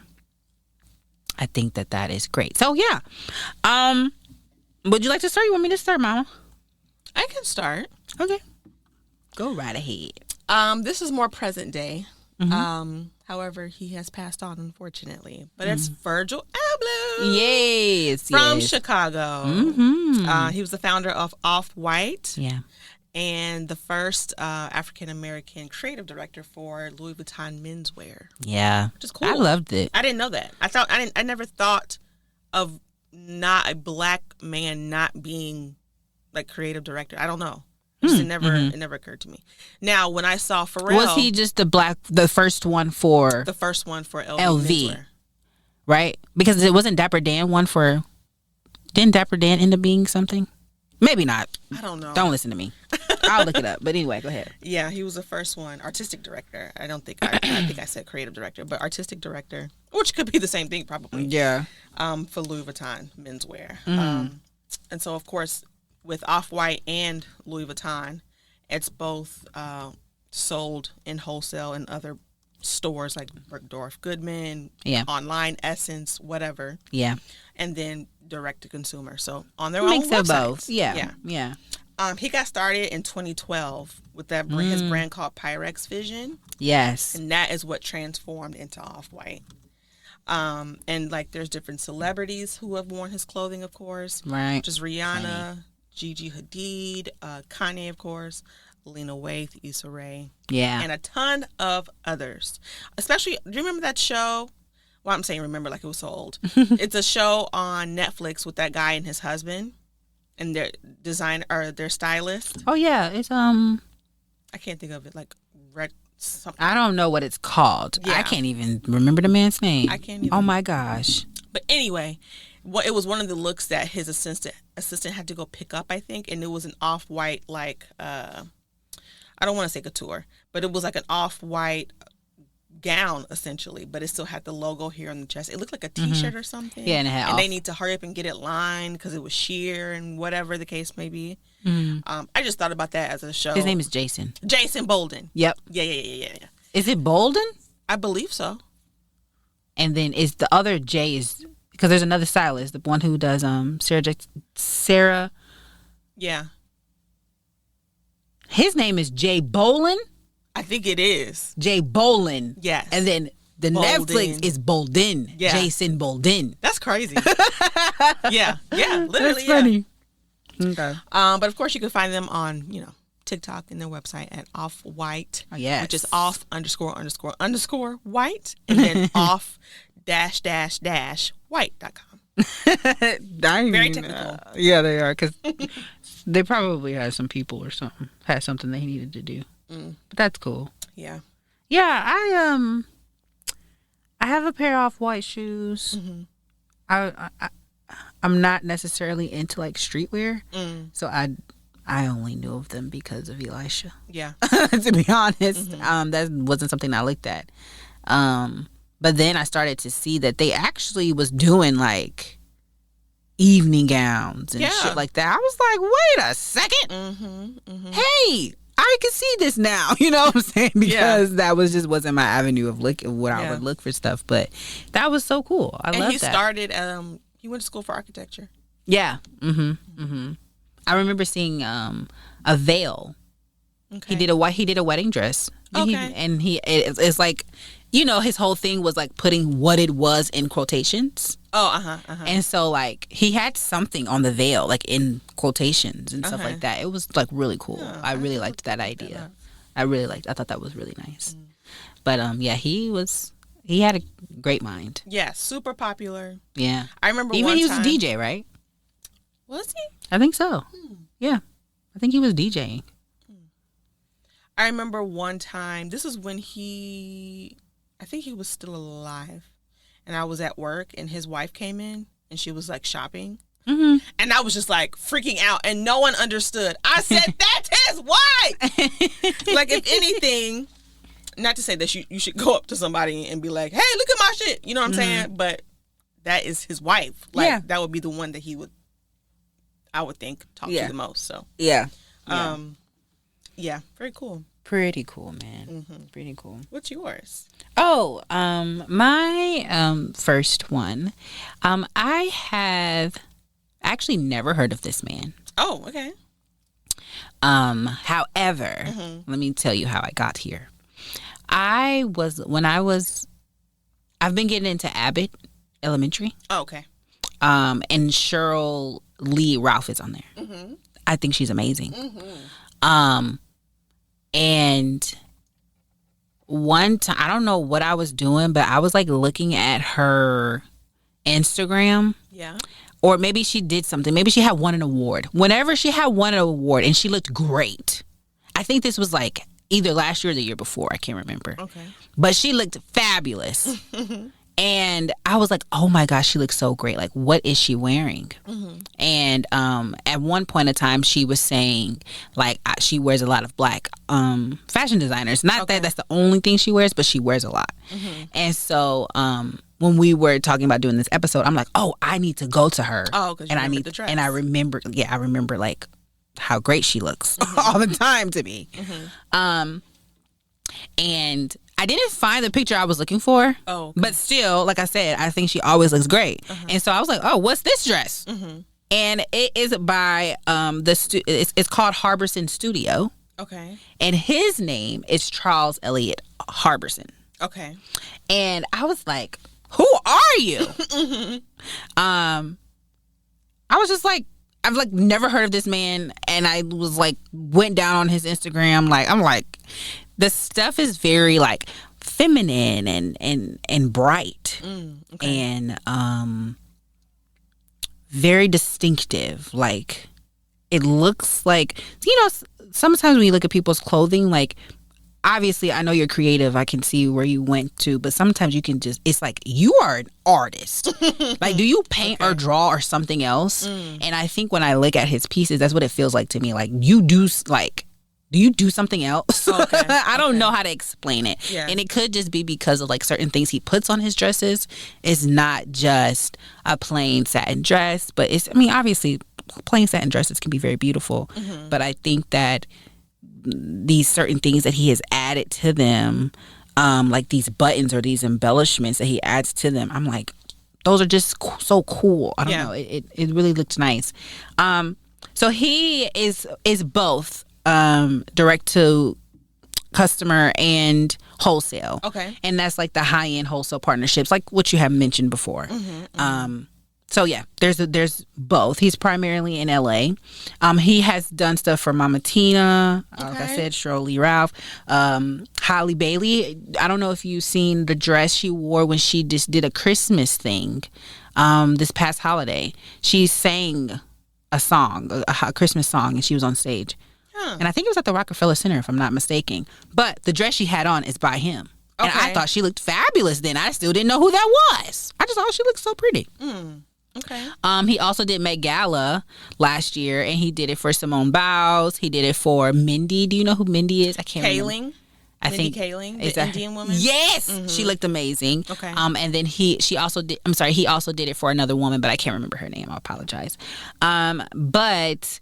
I think that is great. So yeah. Would you like to start? You want me to start, Mama? I can start. Okay. Go right ahead. This is more present day. However, he has passed on, unfortunately. But it's Virgil Abloh. Yes. From Chicago. He was the founder of Off-White. Yeah. And the first African-American creative director for Louis Vuitton menswear. Yeah. Which is cool. I loved it. I didn't know that. I never thought of not a Black man not being like creative director. I don't know. It never occurred to me. Now, when I saw Pharrell, Was he just the first one for the first one for LV, LV, menswear. right? Because it wasn't Dapper Dan one for. Didn't Dapper Dan end up being something? Maybe not. I don't know. Don't listen to me. I'll look it up. But anyway, go ahead. Yeah, he was the first one. Artistic director. I don't think I think I said creative director, but artistic director, which could be the same thing probably. Yeah. For Louis Vuitton menswear. Mm-hmm. And so of course with Off-White and Louis Vuitton, it's both sold in wholesale and other stores like Bergdorf Goodman, online Essence, whatever. Yeah. And then direct to consumer. So on their own websites. Mix of both. Yeah. He got started in 2012 with his brand called Pyrex Vision. Yes. And that is what transformed into Off-White. And like there's different celebrities who have worn his clothing, of course. Right. Just Rihanna, Gigi Hadid, Kanye, of course, Lena Waithe, Issa Rae. Yeah. And a ton of others. Especially, do you remember that show? Well, I'm saying remember like it was so old. It's a show on Netflix with that guy and his husband and their designer or their stylist. Oh yeah, it's I can't think of it like something. I don't know what it's called. Yeah. I can't even remember the man's name. I can't even. Oh my gosh. But anyway, it was one of the looks that his assistant had to go pick up, I think, and it was an Off-White like I don't want to say couture, but it was like an Off-White gown essentially, but it still had the logo here on the chest. It looked like a T-shirt or something. Yeah, and they need to hurry up and get it lined because it was sheer and whatever the case may be. I just thought about that as a show. His name is Jason. Jason Bolden. Yep. Yeah. Is it Bolden? I believe so. And then is the other J is because there's another stylist, the one who does Sarah. Yeah. His name is Jay Bolin. I think it is. Jay Bolin. Yes. And then the Bolden. Netflix is Bolden. Yeah. Jason Bolden. That's crazy. yeah. Literally. That's funny. Okay. But of course you can find them on, TikTok and their website at Off-White. Oh, yes. Which is off___white and then off-white.com. Very technical. Yeah, they are because they probably had some people or something had something they needed to do. But that's cool. Yeah. Yeah, I have a pair of Off-White shoes. I'm not necessarily into like streetwear, so I only knew of them because of Elisha. Yeah. To be honest, that wasn't something I looked at. But then I started to see that they actually was doing like evening gowns and shit like that. I was like, wait a second. Hey, I can see this now. You know what I'm saying? Because that wasn't my avenue of what I would look for stuff. But that was so cool. I love that. And he started, he went to school for architecture. Yeah. I remember seeing a veil. Okay. He did a wedding dress. Okay. It's like, his whole thing was like putting what it was in quotations. Oh, And so like he had something on the veil like in quotations and stuff like that. It was like really cool. Yeah, I really liked that idea. I thought that was really nice. But he had a great mind. Yeah, super popular. Yeah. I remember even he was time, a DJ, right? Was he? I think so. Yeah. I think he was DJing. I remember one time, this is when I think he was still alive. And I was at work and his wife came in and she was like shopping. And I was just like freaking out and no one understood. I said, that's his wife. Like if anything, not to say that you should go up to somebody and be like, hey, look at my shit. You know what I'm saying? But that is his wife. Like that would be the one that I would think talk to the most. So yeah. Yeah, very cool. Pretty cool, man. Pretty cool. What's yours? Oh, my first one. I have actually never heard of this man. Oh, okay. However, let me tell you how I got here. I've been getting into Abbott Elementary. Oh, okay. And Cheryl Lee Ralph is on there. I think she's amazing. And one time, I don't know what I was doing, but I was like looking at her Instagram. Yeah. or maybe she did something. Maybe she had won an award. Whenever she had won an award and she looked great. I think this was like either last year or the year before. I can't remember. Okay. But she looked fabulous. And I was like, oh my gosh, she looks so great. Like, what is she wearing? And at one point in time, she was saying, like, she wears a lot of black fashion designers. Not that that's the only thing she wears, but she wears a lot. And so when we were talking about doing this episode, I'm like, oh, I need to go to her. Oh, because I need the dress. And I remember, like, how great she looks all the time to me. And I didn't find the picture I was looking for. Oh, okay. But still, like I said, I think she always looks great. And so I was like, oh, what's this dress? And it is by it's called Harbison Studio. Okay. And his name is Charles Elliott Harbison. Okay. And I was like, who are you? I was just like, I've like never heard of this man, and I was like went down on his Instagram. Like, I'm like, the stuff is very like feminine and bright and very distinctive. Like, it looks like, you know, sometimes when you look at people's clothing, like, obviously I know you're creative, I can see where you went to, but sometimes you can just, it's like, you are an artist. Like, do you paint or draw or something else? And I think when I look at his pieces, that's what it feels like to me. Like, you do, like, do you do something else? I don't know how to explain it. And it could just be because of like certain things he puts on his dresses. It's not just a plain satin dress, but it's, I mean, obviously plain satin dresses can be very beautiful, but I think that these certain things that he has added to them, like these buttons or these embellishments that he adds to them, I'm like, those are just so cool. I don't know. It really looks nice. So he is both direct to customer and wholesale. Okay. And that's like the high end wholesale partnerships, like what you have mentioned before. So yeah, there's both. He's primarily in LA. He has done stuff for Mama Tina, like I said, Shirley Ralph, Halle Bailey. I don't know if you've seen the dress she wore when she just did a Christmas thing this past holiday. She sang a song, a Christmas song, and she was on stage. And I think it was at the Rockefeller Center, if I'm not mistaken. But the dress she had on is by him. And I thought she looked fabulous then. I still didn't know who that was. I just thought she looked so pretty. Okay. He also did Met Gala last year, and he did it for Simone Biles. He did it for Mindy. Do you know who Mindy is? I can't remember. Mindy Kaling, the Indian woman. Yes, she looked amazing. Okay. And then he also did it for another woman, but I can't remember her name. I apologize. But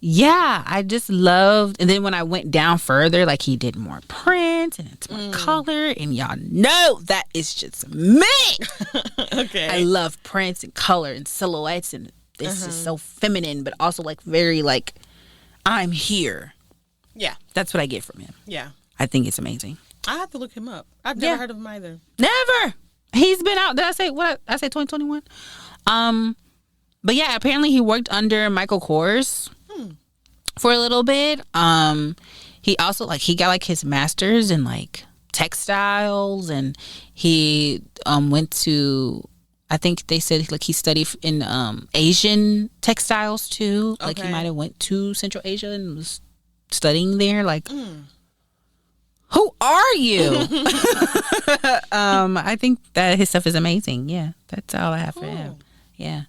yeah, I just loved. And then when I went down further, like, he did more print and it's more color, and y'all know that is just me. Okay. I love prints and color and silhouettes, and this is so feminine, but also like very like, I'm here. Yeah, that's what I get from him. Yeah, I think it's amazing. I have to look him up. I've never heard of him either. Never. He's been out. Did I say what? I say 2021. But yeah, apparently he worked under Michael Kors for a little bit. He also he got like his master's in like textiles, and he went to, I think they said like he studied in Asian textiles too. Like he might have went to Central Asia and was studying there. Like, who are you? I think that his stuff is amazing. Yeah, that's all I have for him. Yeah.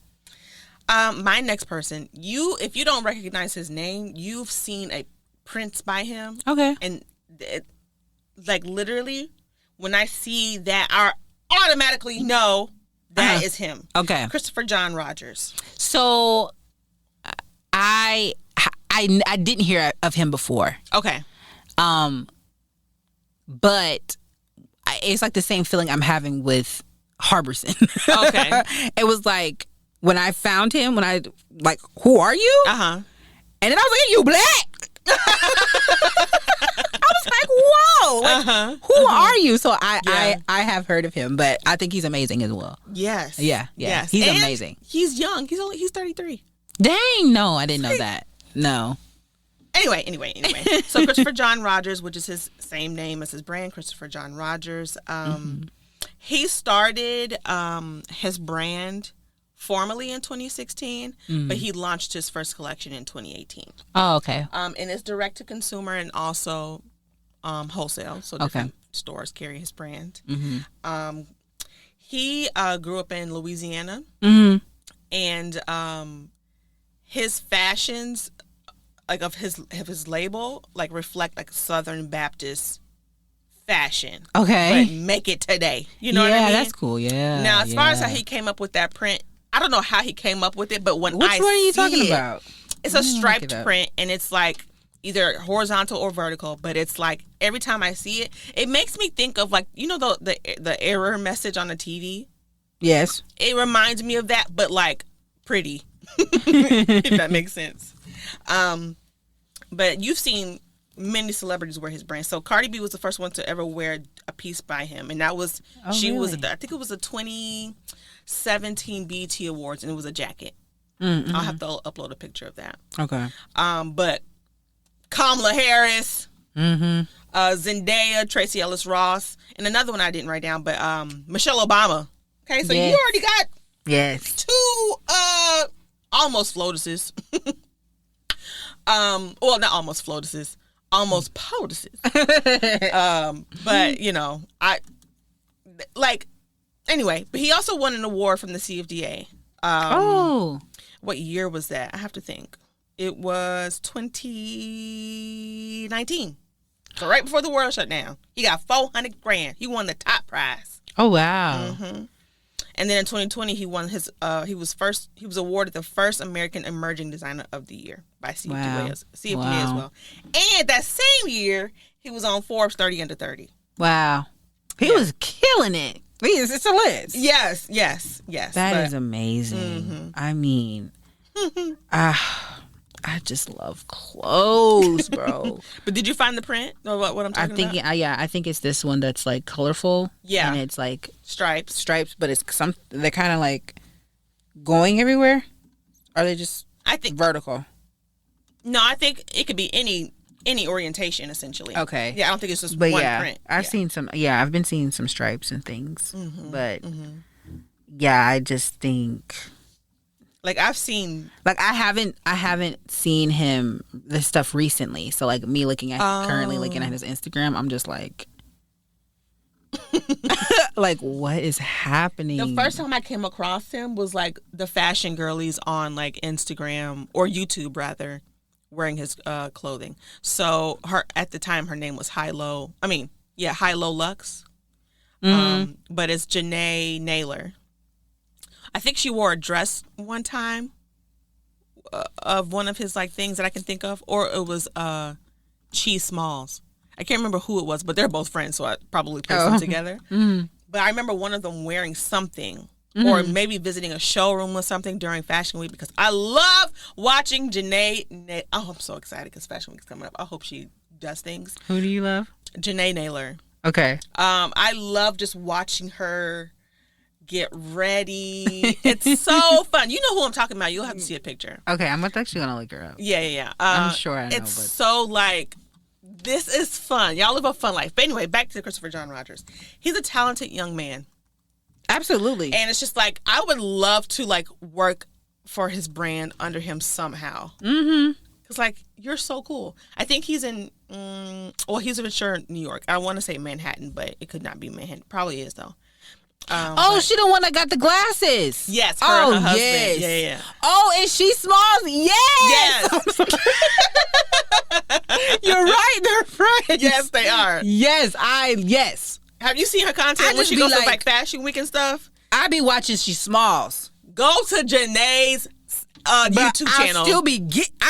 My next person, if you don't recognize his name, you've seen a prints by him. Okay. And like literally, when I see that, I automatically know that is him. Okay. Christopher John Rogers. So I didn't hear of him before. Okay. But it's like the same feeling I'm having with Harbison. Okay. It was like, when I found him, when I, like, who are you? And then I was like, you black? I was like, whoa, like, who are you? So I have heard of him, but I think he's amazing as well. Yes. Yeah. Yes. He's amazing. He's young. He's 33. Dang, no, I didn't know that. No. Anyway. So Christopher John Rogers, which is his same name as his brand, Christopher John Rogers. He started his brand formally in 2016, but he launched his first collection in 2018. Oh, okay. And it's direct to consumer and also wholesale, so different stores carry his brand. He grew up in Louisiana, and his fashions, like of his label, like reflect like Southern Baptist fashion. Okay. But make it today. You know what I mean? Yeah, that's cool. Yeah. Now, as far as how he came up with that print, I don't know how he came up with it, but when Which I one are you see talking it, about? it's a striped print, and it's like either horizontal or vertical, but it's like every time I see it, it makes me think of like, you know, the error message on the TV? Yes. It reminds me of that, but like pretty, if that makes sense. But you've seen many celebrities wear his brand. So Cardi B was the first one to ever wear a piece by him, and that was was I think it was a 2017 BET Awards, and it was a jacket. I'll have to upload a picture of that. Okay. But Kamala Harris, Zendaya, Tracy Ellis Ross, and another one I didn't write down, but Michelle Obama. Okay, so you already got two almost FLOTUSes. Well, not almost FLOTUSes, almost POTUSes. But you know, anyway. But he also won an award from the CFDA. What year was that? I have to think. It was 2019. So right before the world shut down, he got $400,000. He won the top prize. Oh wow. And then in 2020, he won his. He was awarded the first American Emerging Designer of the Year by CFDA as well. And that same year, he was on Forbes 30 Under 30. Wow, he was killing it. It's a list. Yes. That is amazing. I mean, I just love clothes, bro. But did you find the print of what I'm talking about? I think it's this one that's like colorful. Yeah. And it's like stripes, but it's they're kind of like going everywhere. Are they just vertical? No, I think it could be any orientation essentially. Okay. Yeah, I don't think it's just one print. I've seen some. Yeah, I've been seeing some stripes and things, but yeah, I just think. Like I've seen, like I haven't seen him this stuff recently. So like me currently looking at his Instagram, I'm just like, like what is happening? The first time I came across him was like the fashion girlies on like Instagram or YouTube rather, wearing his clothing. So at the time her name was High Low Lux, but it's Janae Naylor. I think she wore a dress one time of one of his like things that I can think of, or it was Cheese Smalls. I can't remember who it was, but they're both friends, so I probably placed them together. But I remember one of them wearing something, or maybe visiting a showroom or something during Fashion Week, because I love watching Janae. Oh, I'm so excited because Fashion Week is coming up. I hope she does things. Who do you love? Janae Naylor. Okay. I love just watching her get ready. It's so fun. You know who I'm talking about. You'll have to see a picture. Okay, I'm actually gonna look her up. Yeah. I'm sure I know. It's so like, this is fun. Y'all live a fun life. But anyway, back to Christopher John Rogers. He's a talented young man. Absolutely. And it's just like, I would love to like work for his brand under him somehow. Because like, you're so cool. I think he's in, he's for sure in New York. I want to say Manhattan, but it could not be Manhattan. Probably is though. She the one that got the glasses. Yes. Her and her husband. Yes. Yeah. Oh, and she smalls. Yes. You're right. They're friends. Yes, they are. Yes. Have you seen her content when she goes to like Fashion Week and stuff? I be watching She Smalls. Go to Janae's YouTube channel. I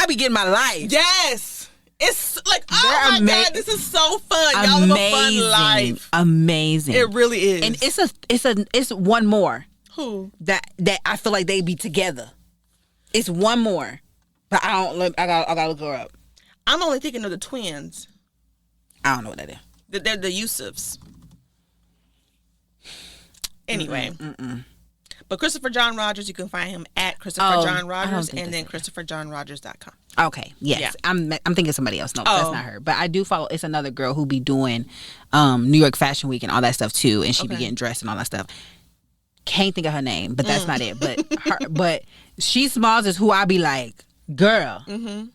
be getting my life. Yes. It's like, oh my God, this is so fun. Y'all live a fun life. Amazing. It really is. And it's one more. Who? That I feel like they be together. It's one more. But I gotta look her up. I'm only thinking of the twins. I don't know what that is. They're the Yusufs. Anyway. But Christopher John Rogers, you can find him at Christopher John Rogers and then ChristopherJohnRogers.com. Okay, yes. Yeah. I'm thinking somebody else. No, that's not her. But I do follow, it's another girl who be doing New York Fashion Week and all that stuff too, and she be getting dressed and all that stuff. can't think of her name, but that's not it. But She Smalls is who I be like, girl. Mm-hmm.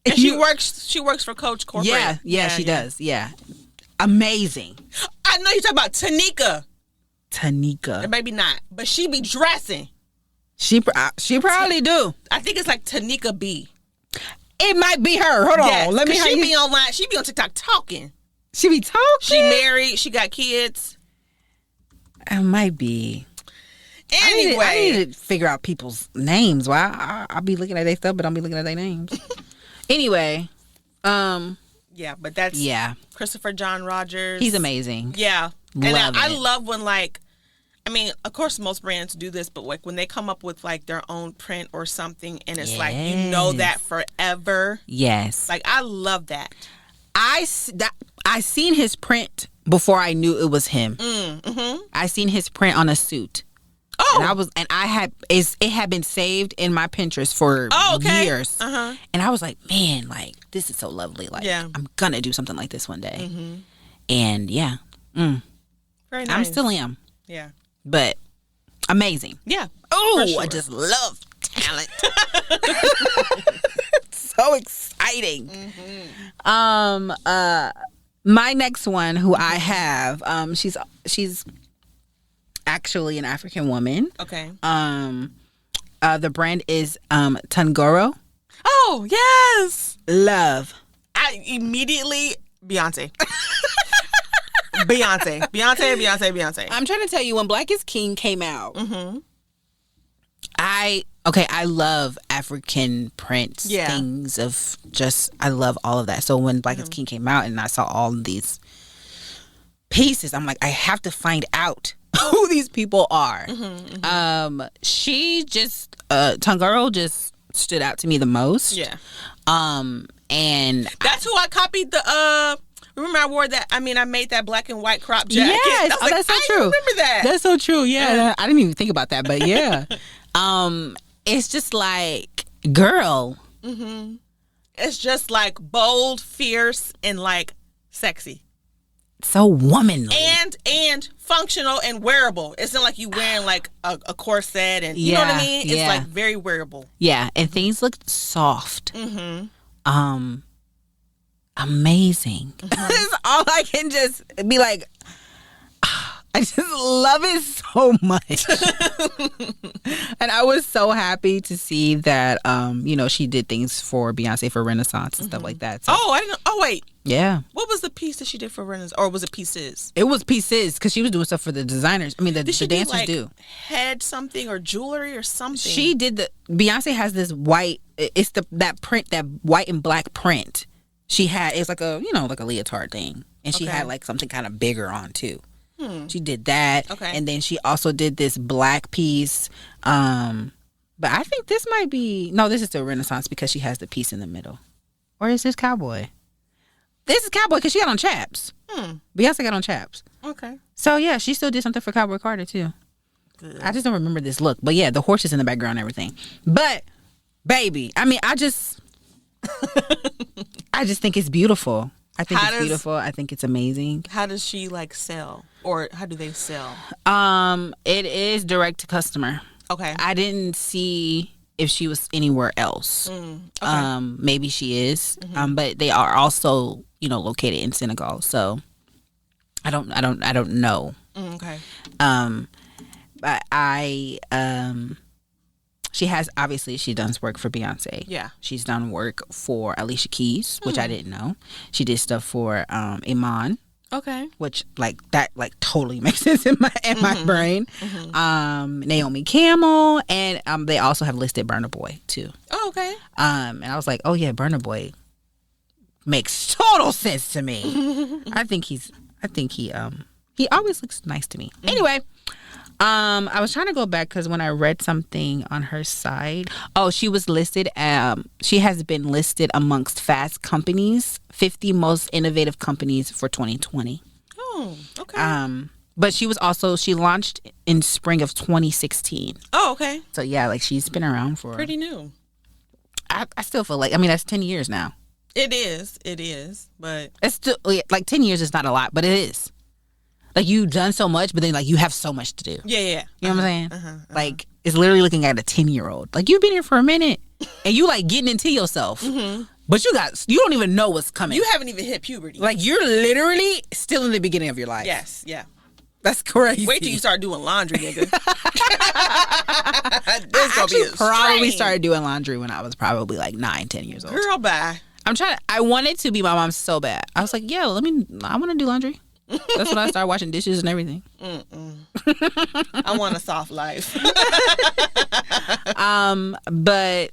And she works for Coach Corporate. Yeah, she does. Yeah, amazing. I know you're talking about Tanika. Tanika, Maybe not, but she be dressing. She probably do. I think it's like Tanika B. It might be her. Hold on, let me. She be online. She be on TikTok talking. She be talking. She married. She got kids. It might be. Anyway, I need to figure out people's names. Why I'll be looking at their stuff, but I'll be looking at their names. Anyway, yeah, but that's Christopher John Rogers. He's amazing. Yeah, and I love when I mean, of course, most brands do this, but like when they come up with like their own print or something, and it's like you know that forever. Yes, like I love that. I seen his print before I knew it was him. Mm-hmm. I seen his print on a suit. Oh, and it had been saved in my Pinterest for years. Uh-huh. And I was like, man, like this is so lovely. Like, I'm gonna do something like this one day. Mm-hmm. And very nice. I still am. Yeah, but amazing. Yeah. Oh, sure. I just love talent. So exciting. Mm-hmm. My next one, who I have, she's actually an African woman. Okay. The brand is Tangoro. Oh, yes. Love. I immediately Beyonce. Beyonce. I'm trying to tell you, when Black is King came out, I love African prints, things of just, I love all of that. So when Black is King came out and I saw all of these pieces, I'm like, I have to find out who these people are. She just Tangaro just stood out to me the most. Yeah. And that's who I copied the remember I wore that, I made that black and white crop jacket. Yes, that's so true. I remember that. That's so true. Yeah. I didn't even think about that, but yeah. It's just like, girl. It's just like bold, fierce, and like sexy. So womanly and functional and wearable. It's not like you wearing like a corset and you know what I mean. It's like very wearable. Yeah, and things look soft. Amazing. That's all I can just be like. I just love it so much. And I was so happy to see that, she did things for Beyonce for Renaissance and stuff like that. So. Oh, I didn't know. Oh, wait. Yeah. What was the piece that she did for Renaissance? Or was it pieces? It was pieces because she was doing stuff for the designers. I mean, the dancers do. Head something or jewelry or something? She did Beyonce has this white, it's that print, that white and black print. She had, it's like a, like a leotard thing. And she had like something kind of bigger on too. She did that. Okay. And then she also did this black piece. But I think this might be... No, this is the Renaissance because she has the piece in the middle. Or is this Cowboy? This is Cowboy because she got on chaps. Beyonce got on chaps. Okay. So, yeah, she still did something for Cowboy Carter, too. Good. I just don't remember this look. But, yeah, the horses in the background and everything. But, baby, I just... I just think it's beautiful. I think it's beautiful. I think it's amazing. How does she like sell, or how do they sell? It is direct to customer. Okay. I didn't see if she was anywhere else. Okay. Maybe she is. But they are also, located in Senegal. So I don't know. Okay. But she does work for Beyonce. Yeah. She's done work for Alicia Keys, which I didn't know. She did stuff for Iman. Okay. Which that totally makes sense in my brain. Naomi Campbell, and they also have listed Burna Boy too. Oh, okay. And I was like, oh yeah, Burna Boy makes total sense to me. I think he always looks nice to me. Anyway, I was trying to go back because when I read something on her site, she was listed. She has been listed amongst Fast Company's 50 most innovative companies for 2020. Oh, okay. But she launched in spring of 2016. Oh, okay. So yeah, she's been around for pretty new. I still feel like that's 10 years now. It is, but it's still 10 years is not a lot, but it is. Like, you've done so much, but then, like, you have so much to do. Yeah. You know what I'm saying? Like, it's literally looking at a 10-year-old. Like, you've been here for a minute, and you, like, getting into yourself. But you don't even know what's coming. You haven't even hit puberty. Like, you're literally still in the beginning of your life. Yes, yeah. That's crazy. Wait till you start doing laundry, nigga. I probably started doing laundry when I was probably like 9, 10 years old. Girl, bye. I wanted to be my mom so bad. I was like, yeah, I want to do laundry. That's when I started washing dishes and everything. I want a soft life. But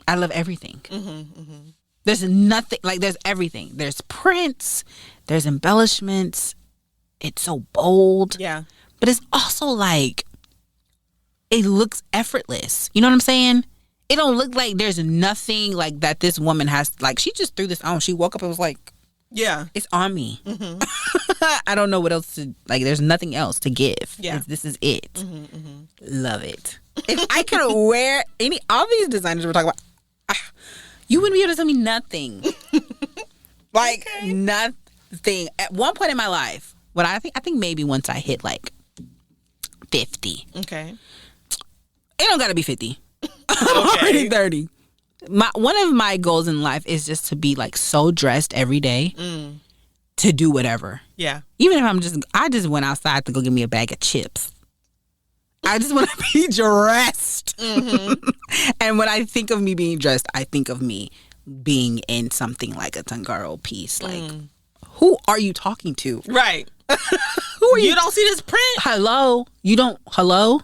I love everything. There's nothing, like, there's everything. There's prints, there's embellishments. It's so bold. Yeah. But it's also like, it looks effortless. You know what I'm saying? It don't look like there's nothing like that this woman has. Like, she just threw this on. She woke up and was like, yeah, it's on me. I don't know what else to, like, there's nothing else to give. Yeah. This is it. Love it. If I could wear all these designers we're talking about, you wouldn't be able to tell me nothing. Like, nothing. At one point in my life, when I think maybe once I hit like 50. Okay. It don't gotta be 50. Okay. 30. One of my goals in life is just to be like so dressed every day to do whatever. Yeah. Even if I just went outside to go get me a bag of chips. I just want to be dressed. And when I think of me being dressed, I think of me being in something like a Tangaro piece. Like, who are you talking to? Right. Who are you? You don't see this print? Hello? You don't? Hello?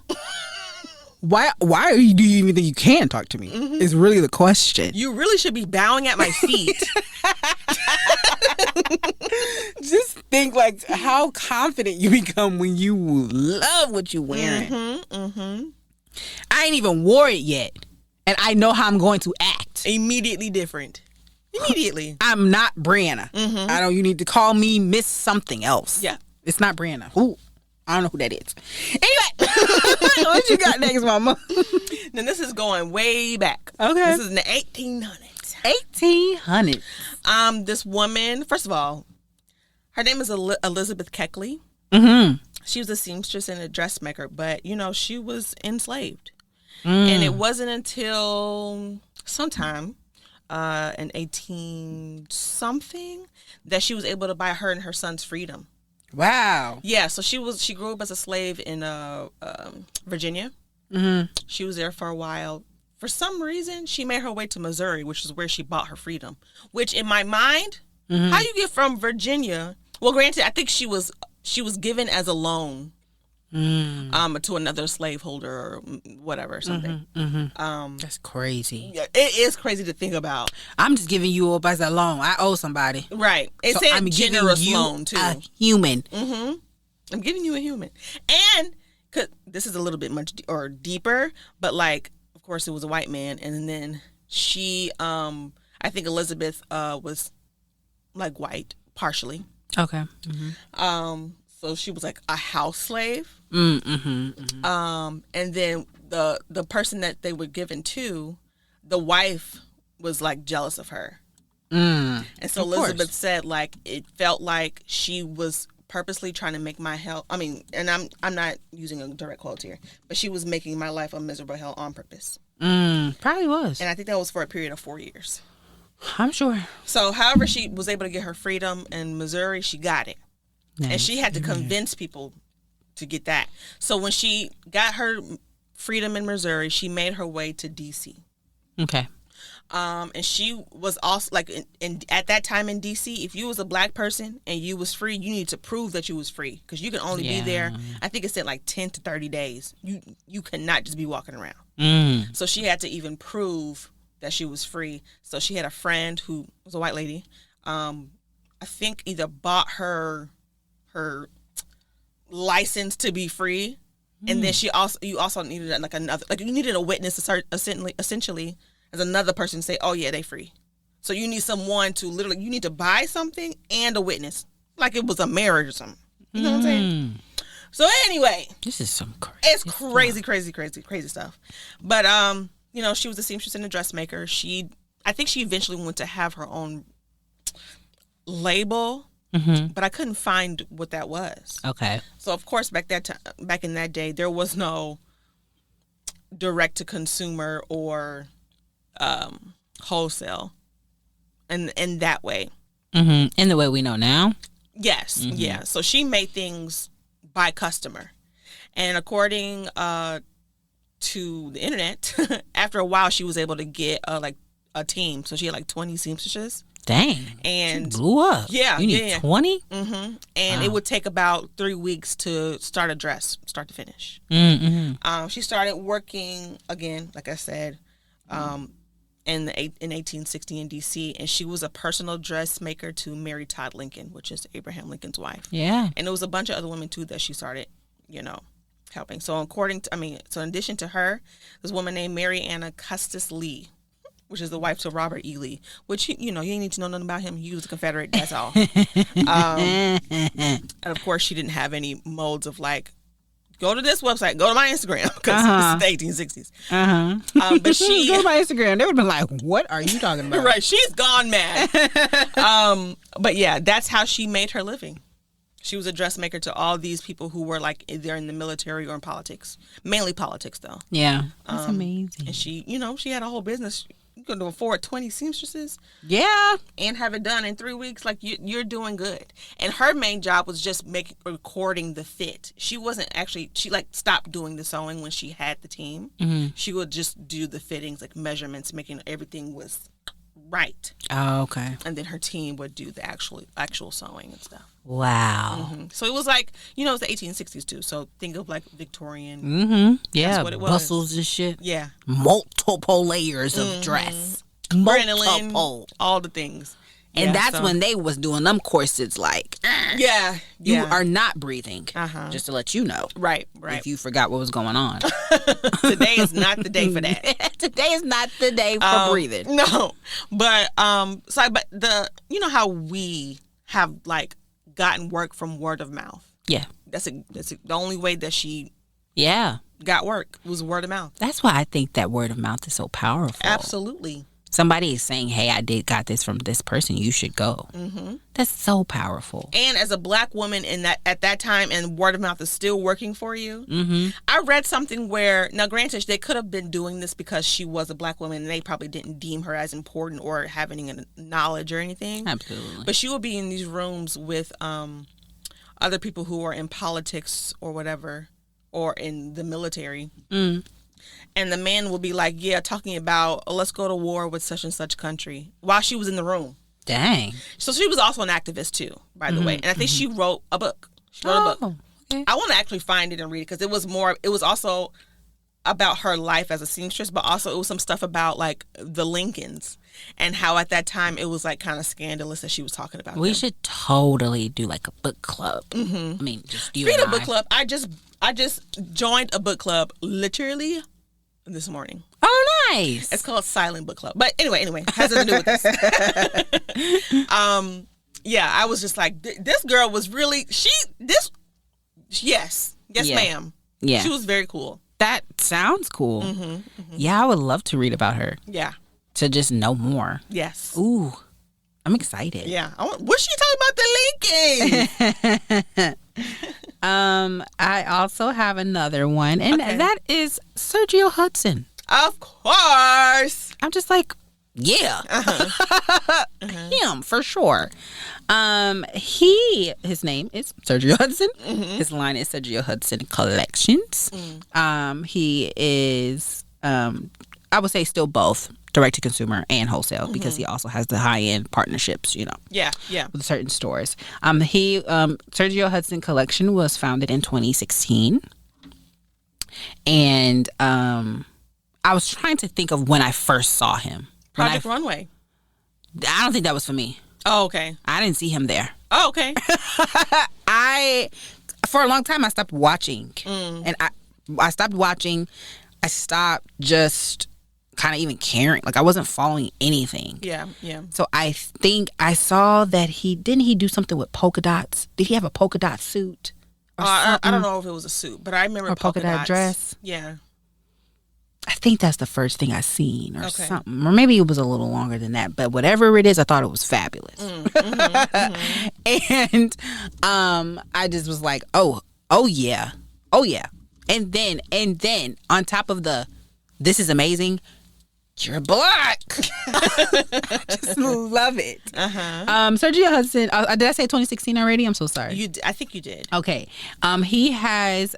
Why do you even think you can talk to me? Is really the question. You really should be bowing at my feet. Just think, like, how confident you become when you love what you're wearing. I ain't even wore it yet, and I know how I'm going to act. Immediately different. Immediately. I'm not Brianna. You need to call me Miss something else. Yeah. It's not Brianna. Who? I don't know who that is. Anyway, what you got next, mama? Then this is going way back. Okay. This is in the 1800s. 1800s. This woman, first of all, her name is Elizabeth Keckley. She was a seamstress and a dressmaker, but, she was enslaved. And it wasn't until sometime in 18-something that she was able to buy her and her son's freedom. Wow. Yeah, so she grew up as a slave in Virginia. She was there for a while. For some reason, she made her way to Missouri, which is where she bought her freedom. Which, in my mind, how you get from Virginia? Well, granted, I think she was given as a loan to another slaveholder or whatever or something. That's crazy. Yeah, it is crazy to think about. I'm just giving you up as a loan. I owe somebody. Right. It said I'm generous giving you loan too. A human. I'm giving you a human, and cause this is a little bit much or deeper, but like, of course, it was a white man, and then she, I think Elizabeth was like white partially. Okay. So she was like a house slave. And then the person that they were given to, the wife was like jealous of her. And so Elizabeth said, like, it felt like she was purposely trying to make my hell. I mean, and I'm not using a direct quote here, but she was making my life a miserable hell on purpose. Probably was. And I think that was for a period of 4 years. I'm sure. So, however, she was able to get her freedom in Missouri, she got it. Nice. And she had to convince people to get that. So when she got her freedom in Missouri, she made her way to D.C. Okay. And she was also like at that time in D.C., if you was a black person and you was free, you need to prove that you was free because you can only be there. I think it said like 10 to 30 days. You cannot just be walking around. So she had to even prove that she was free. So she had a friend who was a white lady. I think either bought her license to be free, and then you also needed like another, like you needed a witness to start essentially as another person to say, oh yeah, they free. So you need someone to literally, you need to buy something and a witness, like it was a marriage or something. You know what I'm saying? So anyway, this is some crazy. It's crazy stuff. But she was a seamstress and a dressmaker. I think she eventually went to have her own label. but I couldn't find what that was. Okay. So of course, back in that day, there was no direct to consumer or wholesale, and in that way. In the way we know now. Yes. Yeah. So she made things by customer, and according to the internet, after a while, she was able to get like a team. So she had like 20 seamstresses. Dang. And she blew up. Yeah. You need 20? And it would take about 3 weeks to start a dress, start to finish. She started working again, like I said, in 1860 in D.C., and she was a personal dressmaker to Mary Todd Lincoln, which is Abraham Lincoln's wife. Yeah. And there was a bunch of other women too that she started, helping. So in addition to her, there's a woman named Mary Anna Custis Lee, which is the wife to Robert E. Lee, which, you ain't need to know nothing about him. He was a Confederate, that's all. And of course, she didn't have any modes of like, go to this website, go to my Instagram, because it's the 1860s. But she... Go to my Instagram. They would have been like, what are you talking about? Right, she's gone mad. But yeah, that's how she made her living. She was a dressmaker to all these people who were like either in the military or in politics. Mainly politics, though. Yeah, that's amazing. And she, she had a whole business. You could afford 20 seamstresses. Yeah. And have it done in 3 weeks. Like, you're doing good. And her main job was just recording the fit. She wasn't actually, she like stopped doing the sewing when she had the team. She would just do the fittings, like measurements, making everything was right. Oh, okay. And then her team would do the actual sewing and stuff. Wow. So it was like, it was the 1860s too. So think of like Victorian. Yeah. That's what it was. Bustles and shit. Yeah. Multiple layers of dress. Crinoline, Multiple. all the things. And that's when they was doing them corsets like, yeah. You are not breathing. Just to let you know. Right. If you forgot what was going on. Today is not the day for that. Today is not the day for breathing. No. But, but how we have like gotten work from word of mouth. Yeah. That's the only way that she got work was word of mouth. That's why I think that word of mouth is so powerful. Absolutely. Somebody is saying, hey, I got this from this person, you should go. That's so powerful. And as a black woman at that time, and word of mouth is still working for you. I read something where, now granted, they could have been doing this because she was a black woman and they probably didn't deem her as important or have any knowledge or anything. Absolutely. But she would be in these rooms with other people who are in politics or whatever, or in the military. And the man will be like, talking about, let's go to war with such and such country, while she was in the room. Dang. So she was also an activist too, by the way. And I think she wrote a book. She wrote a book. Okay. I want to actually find it and read it, because it was also about her life as a seamstress, but also it was some stuff about like the Lincolns and how at that time it was like kind of scandalous that she was talking about We them. should totally do like a book club. I mean, just you Read and a book club. I just joined a book club literally this morning. Oh, nice. It's called Silent Book Club. But anyway, it has nothing to do with this. I was just like, this girl was really, yes, ma'am. Yeah. She was very cool. That sounds cool. Yeah, I would love to read about her. Yeah. To just know more. Yes. Ooh, I'm excited. Yeah. What's she talking about the Lincoln? I also have another one, and that is Sergio Hudson. Of course. I'm just like, yeah, him for sure. His name is Sergio Hudson. His line is Sergio Hudson Collections. He is, I would say, still both direct to consumer and wholesale, because he also has the high end partnerships, Yeah. with certain stores. Sergio Hudson Collection was founded in 2016, and I was trying to think of when I first saw him. Project Runway. I don't think that was for me. Oh, okay. I didn't see him there. Oh, okay. For a long time, I stopped watching, and I stopped watching. I stopped just kind of even caring. Like, I wasn't following anything. Yeah. So I think I saw that he do something with polka dots. Did he have a polka dot suit? I don't know if it was a suit, but I remember or polka dot dress. Yeah. I think that's the first thing I seen or something. Or maybe it was a little longer than that. But whatever it is, I thought it was fabulous. And I just was like, oh yeah. Oh yeah. And then on top of this is amazing, you're black. I just love it. Sergio Hudson, did I say 2016 already? I'm so sorry. I think you did. Okay. He has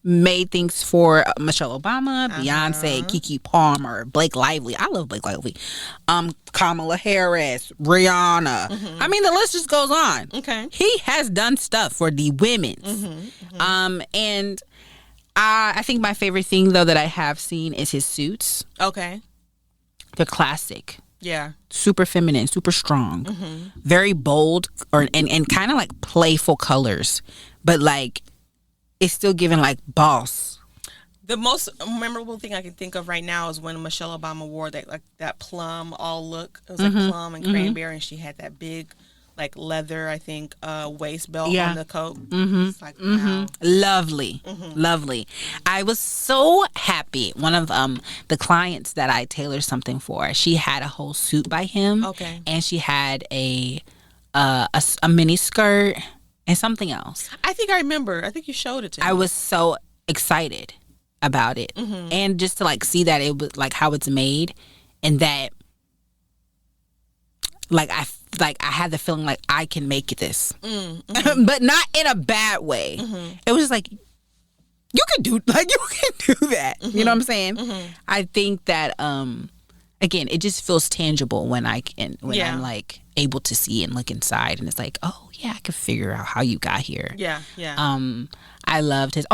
made things for Michelle Obama, Beyonce, Keke Palmer, Blake Lively. I love Blake Lively. Kamala Harris, Rihanna. I mean, the list just goes on. Okay. He has done stuff for the women's. And I think my favorite thing, though, that I have seen is his suits. Okay. They're classic. Yeah. Super feminine, super strong. Very bold and kind of like playful colors. But like, it's still giving like boss. The most memorable thing I can think of right now is when Michelle Obama wore that plum all look. It was like plum and cranberry, and she had that big like leather, I think, waist belt on the coat. It's like, wow. Lovely. Lovely. I was so happy. One of the clients that I tailored something for, she had a whole suit by him. Okay. And she had a mini skirt and something else. I think I remember. I think you showed it to me. I was so excited about it. And just to like see that it was like how it's made, and that I had the feeling like I can make this. But not in a bad way. It was just like, you can do that. You know what I'm saying? I think that again, it just feels tangible when I'm like able to see and look inside, and it's like, oh yeah, I can figure out how you got here. Yeah. I loved his.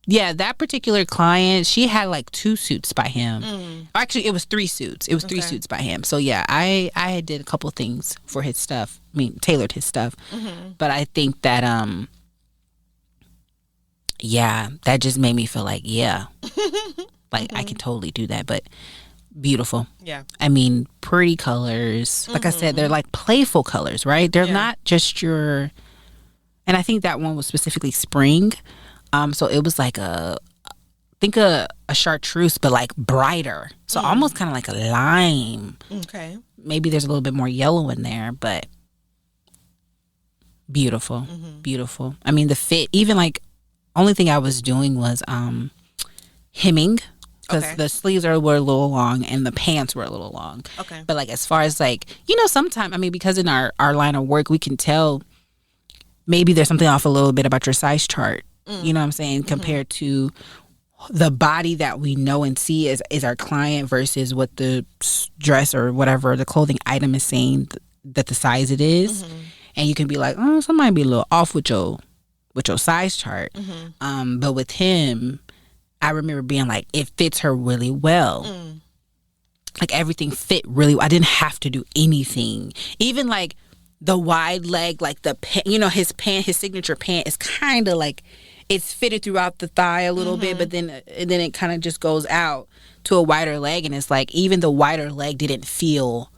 That particular client, she had like 2 suits by him. Actually, it was 3 suits. It was 3 suits by him. So yeah, I did a couple things for his stuff. I mean, tailored his stuff. But I think that that just made me feel like, like I can totally do that. But beautiful. Yeah. I mean, pretty colors. Like I said, they're like playful colors, right? They're not just your. And I think that one was specifically spring. So it was like a chartreuse, but like brighter. So almost kind of like a lime. Okay. Maybe there's a little bit more yellow in there, but beautiful. Beautiful. I mean, the fit, even like, only thing I was doing was hemming. Because the sleeves were a little long and the pants were a little long. Okay. But like, as far as like, sometimes, I mean, because in our line of work, we can tell maybe there's something off a little bit about your size chart. You know what I'm saying? Compared to the body that we know and see is our client versus what the dress or whatever the clothing item is saying that the size it is. And you can be like, oh, somebody be a little off with your size chart. But with him, I remember being like, it fits her really well. Like everything fit really well. I didn't have to do anything. Even like the wide leg, like the his signature pant is kind of like, it's fitted throughout the thigh a little bit, but then it kind of just goes out to a wider leg, and it's like even the wider leg didn't feel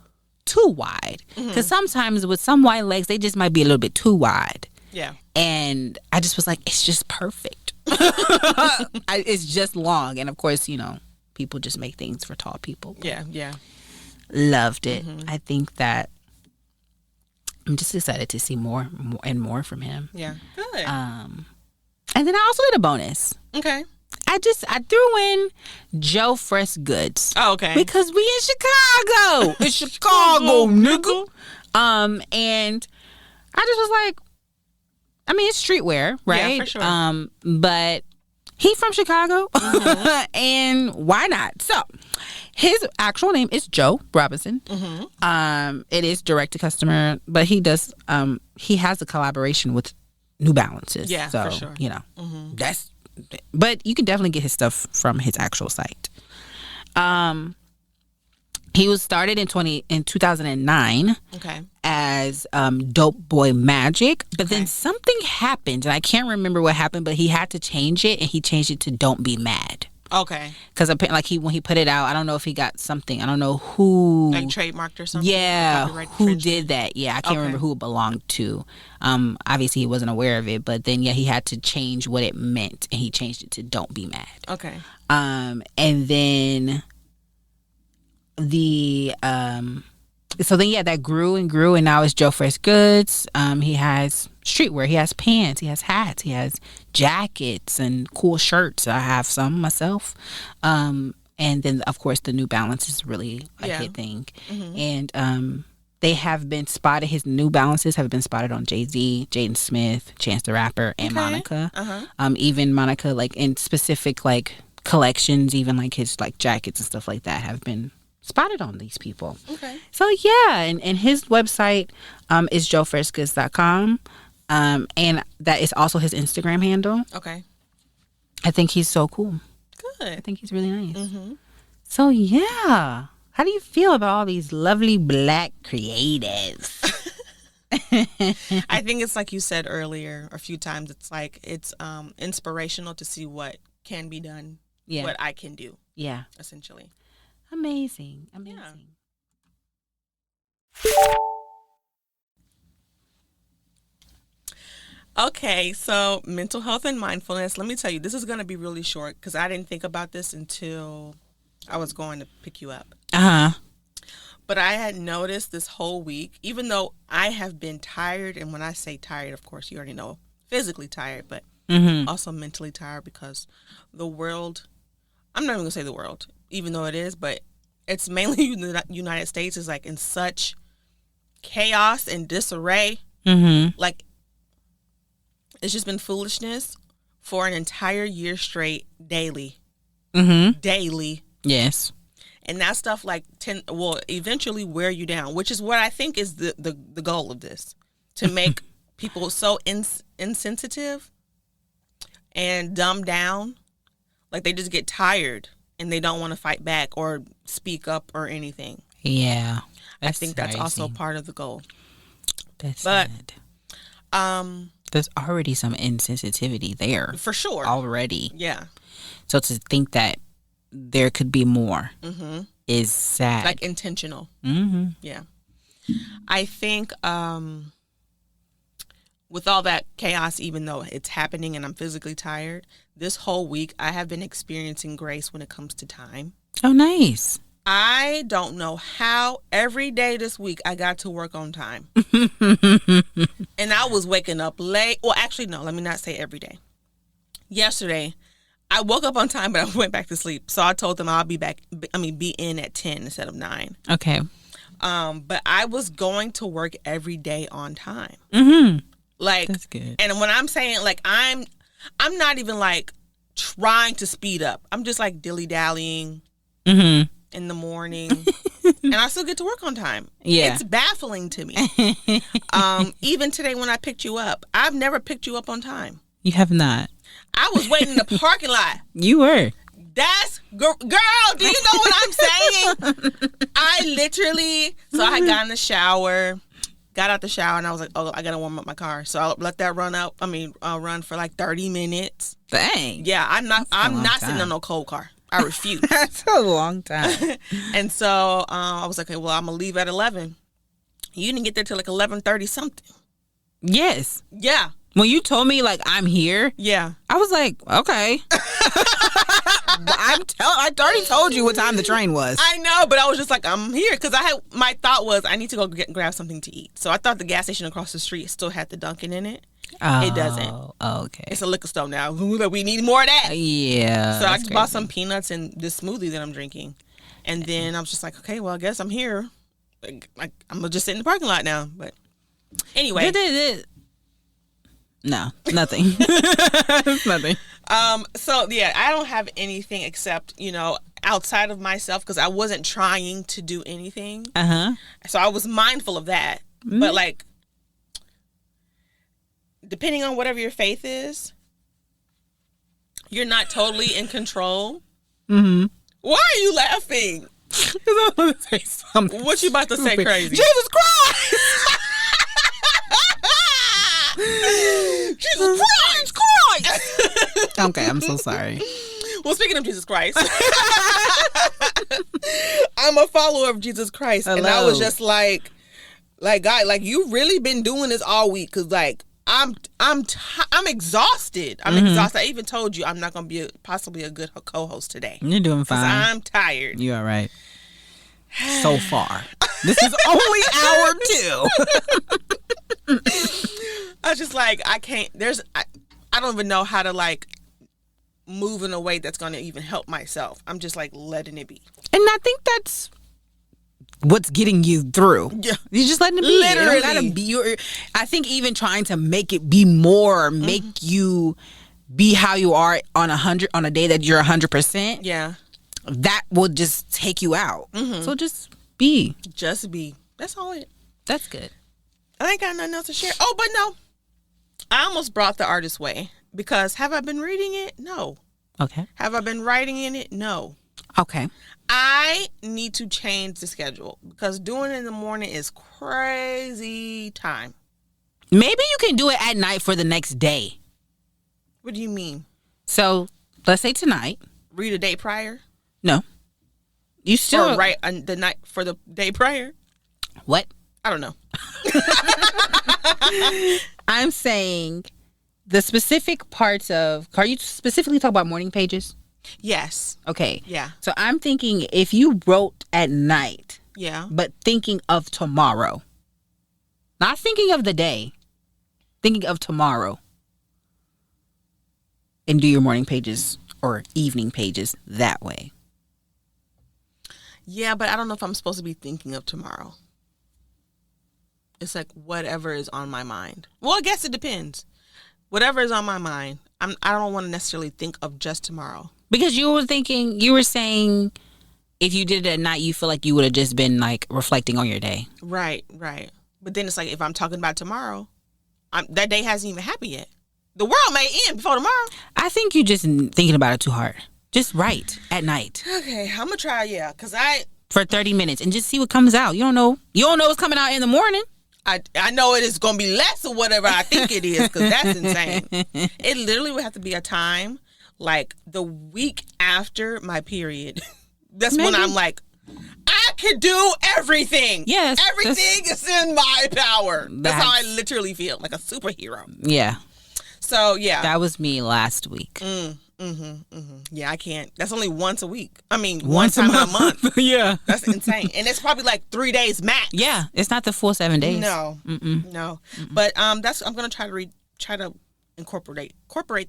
too wide, because sometimes with some wide legs they just might be a little bit too wide. Yeah. And I just was like, it's just perfect. It's just long, and of course people just make things for tall people. Yeah. Loved it. I think that I'm just excited to see more and more from him. Yeah. Good. And then I also did a bonus. Okay. I threw in Joe Fresh Goods. Oh, okay. Because we in Chicago. It's Chicago, nigga. And I just was like, I mean, it's streetwear, right? Yeah, for sure. But he from Chicago, and why not? So his actual name is Joe Robinson. It is direct to customer, but he does. He has a collaboration with New Balances. Yeah, so, for sure. That's. But you can definitely get his stuff from his actual site. He was started in 2009. Okay. As Dope Boy Magic, but then something happened, and I can't remember what happened, but he had to change it, and he changed it to Don't Be Mad. Okay. Because like when he put it out, I don't know if he got something. I don't know who, like trademarked or something. Yeah, who did that? Yeah, I can't remember who it belonged to. Obviously he wasn't aware of it, but then he had to change what it meant, and he changed it to "Don't be mad." Okay. And then that grew and grew, and now it's Joe Fresh Goods. He has streetwear, he has pants, he has hats, he has jackets and cool shirts. I have some myself. And then of course the New Balance is really a hit thing. And they have been spotted, his New Balances have been spotted on Jay-Z, Jaden Smith, Chance the Rapper, and Monica. Even Monica, like in specific like collections, even like his like jackets and stuff like that have been spotted on these people. Okay. So yeah, and his website is joefreshgoods.com. And that is also his Instagram handle. Okay. I think he's so cool. Good. I think he's really nice. So yeah, how do you feel about all these lovely black creatives? I think it's like you said earlier a few times. It's like it's inspirational to see what can be done. Yeah. What I can do. Yeah. Essentially. Amazing. Okay, so mental health and mindfulness. Let me tell you, this is going to be really short because I didn't think about this until I was going to pick you up. But I had noticed this whole week, even though I have been tired, and when I say tired, of course, you already know, physically tired, but also mentally tired because the world, I'm not even going to say the world, even though it is, but it's mainly the United States is like in such chaos and disarray. Like, it's just been foolishness for an entire year straight, daily. Daily. Yes. And that stuff like will eventually wear you down, which is what I think is the goal of this, to make people so insensitive and dumbed down, like they just get tired and they don't want to fight back or speak up or anything. Yeah, I think that's also part of the goal. That's sad. There's already some insensitivity there, for sure, already. Yeah. So to think that there could be more is sad. Like intentional. Yeah. I think with all that chaos, even though it's happening and I'm physically tired, this whole week I have been experiencing grace when it comes to time. Oh, nice. I don't know how every day this week I got to work on time. And I was waking up late. Well, actually, no, let me not say every day. Yesterday, I woke up on time, but I went back to sleep. So I told them I'll be in at 10 instead of 9. Okay. But I was going to work every day on time. Like, that's good. And when I'm saying, like, I'm not even, like, trying to speed up. I'm just, like, dilly-dallying in the morning. And I still get to work on time. Yeah. It's baffling to me. Even today when I picked you up, I've never picked you up on time. You have not. I was waiting in the parking lot. You were. That's girl, do you know what I'm saying? I literally, so I got in the shower, got out the shower, and I was like, oh, I gotta warm up my car. So I let that run for like 30 minutes. Dang. Yeah, I'm not sitting on no cold car. I refuse. That's a long time. And so I was like, okay, well, I'm gonna leave at 11. You didn't get there till like 11:30 something. Yes. Yeah. When you told me, like, I'm here, yeah, I was like, okay. I already told you what time the train was. I know, but I was just like, I'm here. Because my thought was, I need to go grab something to eat. So I thought the gas station across the street still had the Dunkin' in it. It doesn't. Oh, okay. It's a liquor store now. We need more of that. Yeah. So I just bought some peanuts and this smoothie that I'm drinking. And then I was just like, okay, well, I guess I'm here. Like, I'm going to just sit in the parking lot now. But anyway. No, nothing. Nothing. So yeah, I don't have anything except, outside of myself, because I wasn't trying to do anything. So I was mindful of that. But like, depending on whatever your faith is, you're not totally in control. Why are you laughing? Because I want to say something. What you about to say crazy? Jesus Christ! Jesus Christ! Okay, I'm so sorry. Well, speaking of Jesus Christ, I'm a follower of Jesus Christ, and I was just like, God, like you really been doing this all week? Because like I'm exhausted. I'm exhausted. I even told you I'm not gonna be possibly a good co-host today. You're doing fine. I'm tired. You all right? So far, this is only hour 2. I was just like, I can't. I don't even know how to like move in a way that's going to even help myself. I'm just like letting it be. And I think that's what's getting you through. Yeah. You're just letting it be. Literally. It don't gotta be I think even trying to make it be more, make you be how you are on a day that you're 100%. Yeah. That will just take you out. So just be. Just be. That's all it. That's good. I ain't got nothing else to share. Oh, but no. I almost brought The Artist's Way because have I been reading it? No. Okay. Have I been writing in it? No. Okay. I need to change the schedule because doing it in the morning is crazy time. Maybe you can do it at night for the next day. What do you mean? So let's say tonight. Read a day prior? No. You still Or write the night for the day prior? What? I don't know. I'm saying the specific parts of. Are you specifically talking about morning pages? Yes. Okay. Yeah. So I'm thinking if you wrote at night, Yeah. but thinking of tomorrow, not thinking of the day, thinking of tomorrow, and do your morning pages or evening pages that way. Yeah, but I don't know if I'm supposed to be thinking of tomorrow. It's like whatever is on my mind. Well, I guess it depends. Whatever is on my mind. I don't want to necessarily think of just tomorrow. Because you were saying if you did it at night, you feel like you would have just been like reflecting on your day. Right. But then it's like if I'm talking about tomorrow, that day hasn't even happened yet. The world may end before tomorrow. I think you're just thinking about it too hard. Just write at night. Okay, I'm gonna try. Yeah, because for 30 minutes and just see what comes out. You don't know what's coming out in the morning. I know it is gonna be less of whatever I think it is because that's insane. It literally would have to be a time like the week after my period. That's when I'm like, I can do everything. Yes, everything is in my power. That's how I literally feel, like a superhero. Yeah. So yeah, that was me last week. Yeah, I can't. That's only once a week. I mean, one time a month. Yeah, that's insane, and it's probably like 3 days max. Yeah, it's not the full 7 days. No, no. But I'm gonna try to incorporate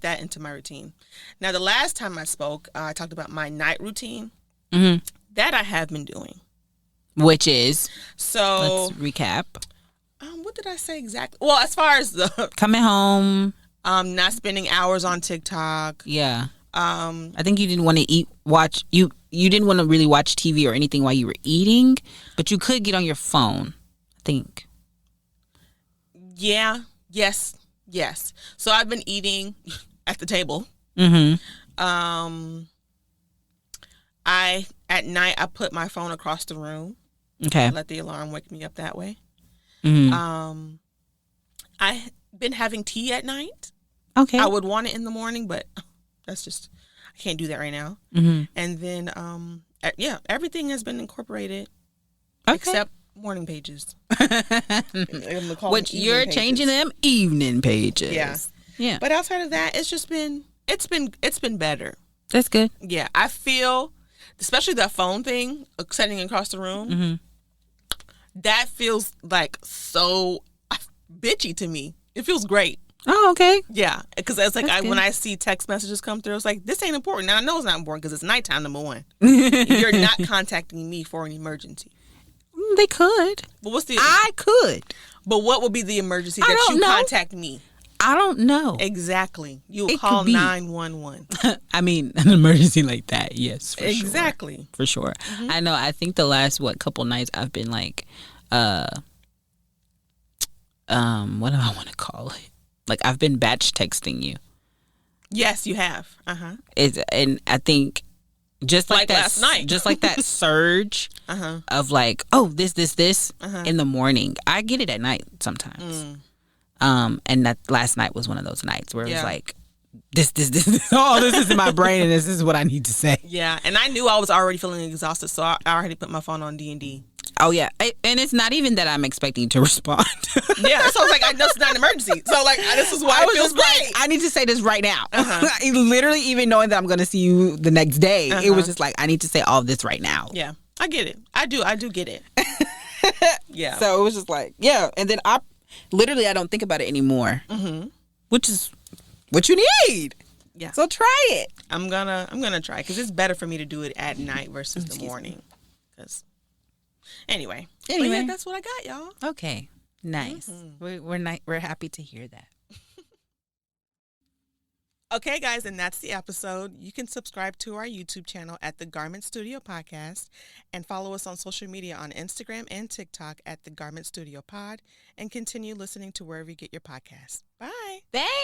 that into my routine. Now, the last time I spoke, I talked about my night routine. That I have been doing, which is so. Let's recap. What did I say exactly? Well, as far as the coming home. Not spending hours on TikTok. Yeah. I think you didn't want to watch. You didn't want to really watch TV or anything while you were eating, but you could get on your phone, I think. Yeah. Yes. So I've been eating at the table. At night I put my phone across the room. Okay. Let the alarm wake me up that way. I've been having tea at night. Okay. I would want it in the morning, but that's just, I can't do that right now. And then, everything has been incorporated except morning pages. Which you're changing them evening pages. Yeah. But outside of that, it's been better. That's good. Yeah. I feel, especially that phone thing, sitting across the room, that feels like so bitchy to me. It feels great. Oh, okay. Yeah, because it's like when I see text messages come through, it's like, this ain't important. Now, I know it's not important because it's nighttime, number one. You're not contacting me for an emergency. They could. But I could. But what would be the emergency that you contact me? I don't know. Exactly. You'll call 911. I mean, an emergency like that, yes, for exactly. Sure. For sure. I know. I think the last, couple nights I've been like, what do I want to call it? Like, I've been batch texting you. Yes, you have. And I think just like that, last night, just like that surge of like, oh, this in the morning. I get it at night sometimes. And that last night was one of those nights where it was like this. All this is in my brain, and this is what I need to say. Yeah, and I knew I was already feeling exhausted, so I already put my phone on D&D. Oh yeah, and it's not even that I'm expecting to respond. Yeah, so I was like, I know it's not an emergency. So like, this is why it feels great. I need to say this right now. Literally, even knowing that I'm going to see you the next day, it was just like I need to say all of this right now. Yeah, I get it. I do get it. Yeah. So it was just like, yeah, and then I don't think about it anymore, which is what you need. Yeah. So try it. I'm gonna try because it's better for me to do it at night versus the morning. Because anyway, but yeah, that's what I got, y'all. Okay, nice. We're happy to hear that. Okay, guys, and that's the episode. You can subscribe to our YouTube channel at The Garment Studio Podcast and follow us on social media on Instagram and TikTok at The Garment Studio Pod, and continue listening to wherever you get your podcasts. Bye. Thanks.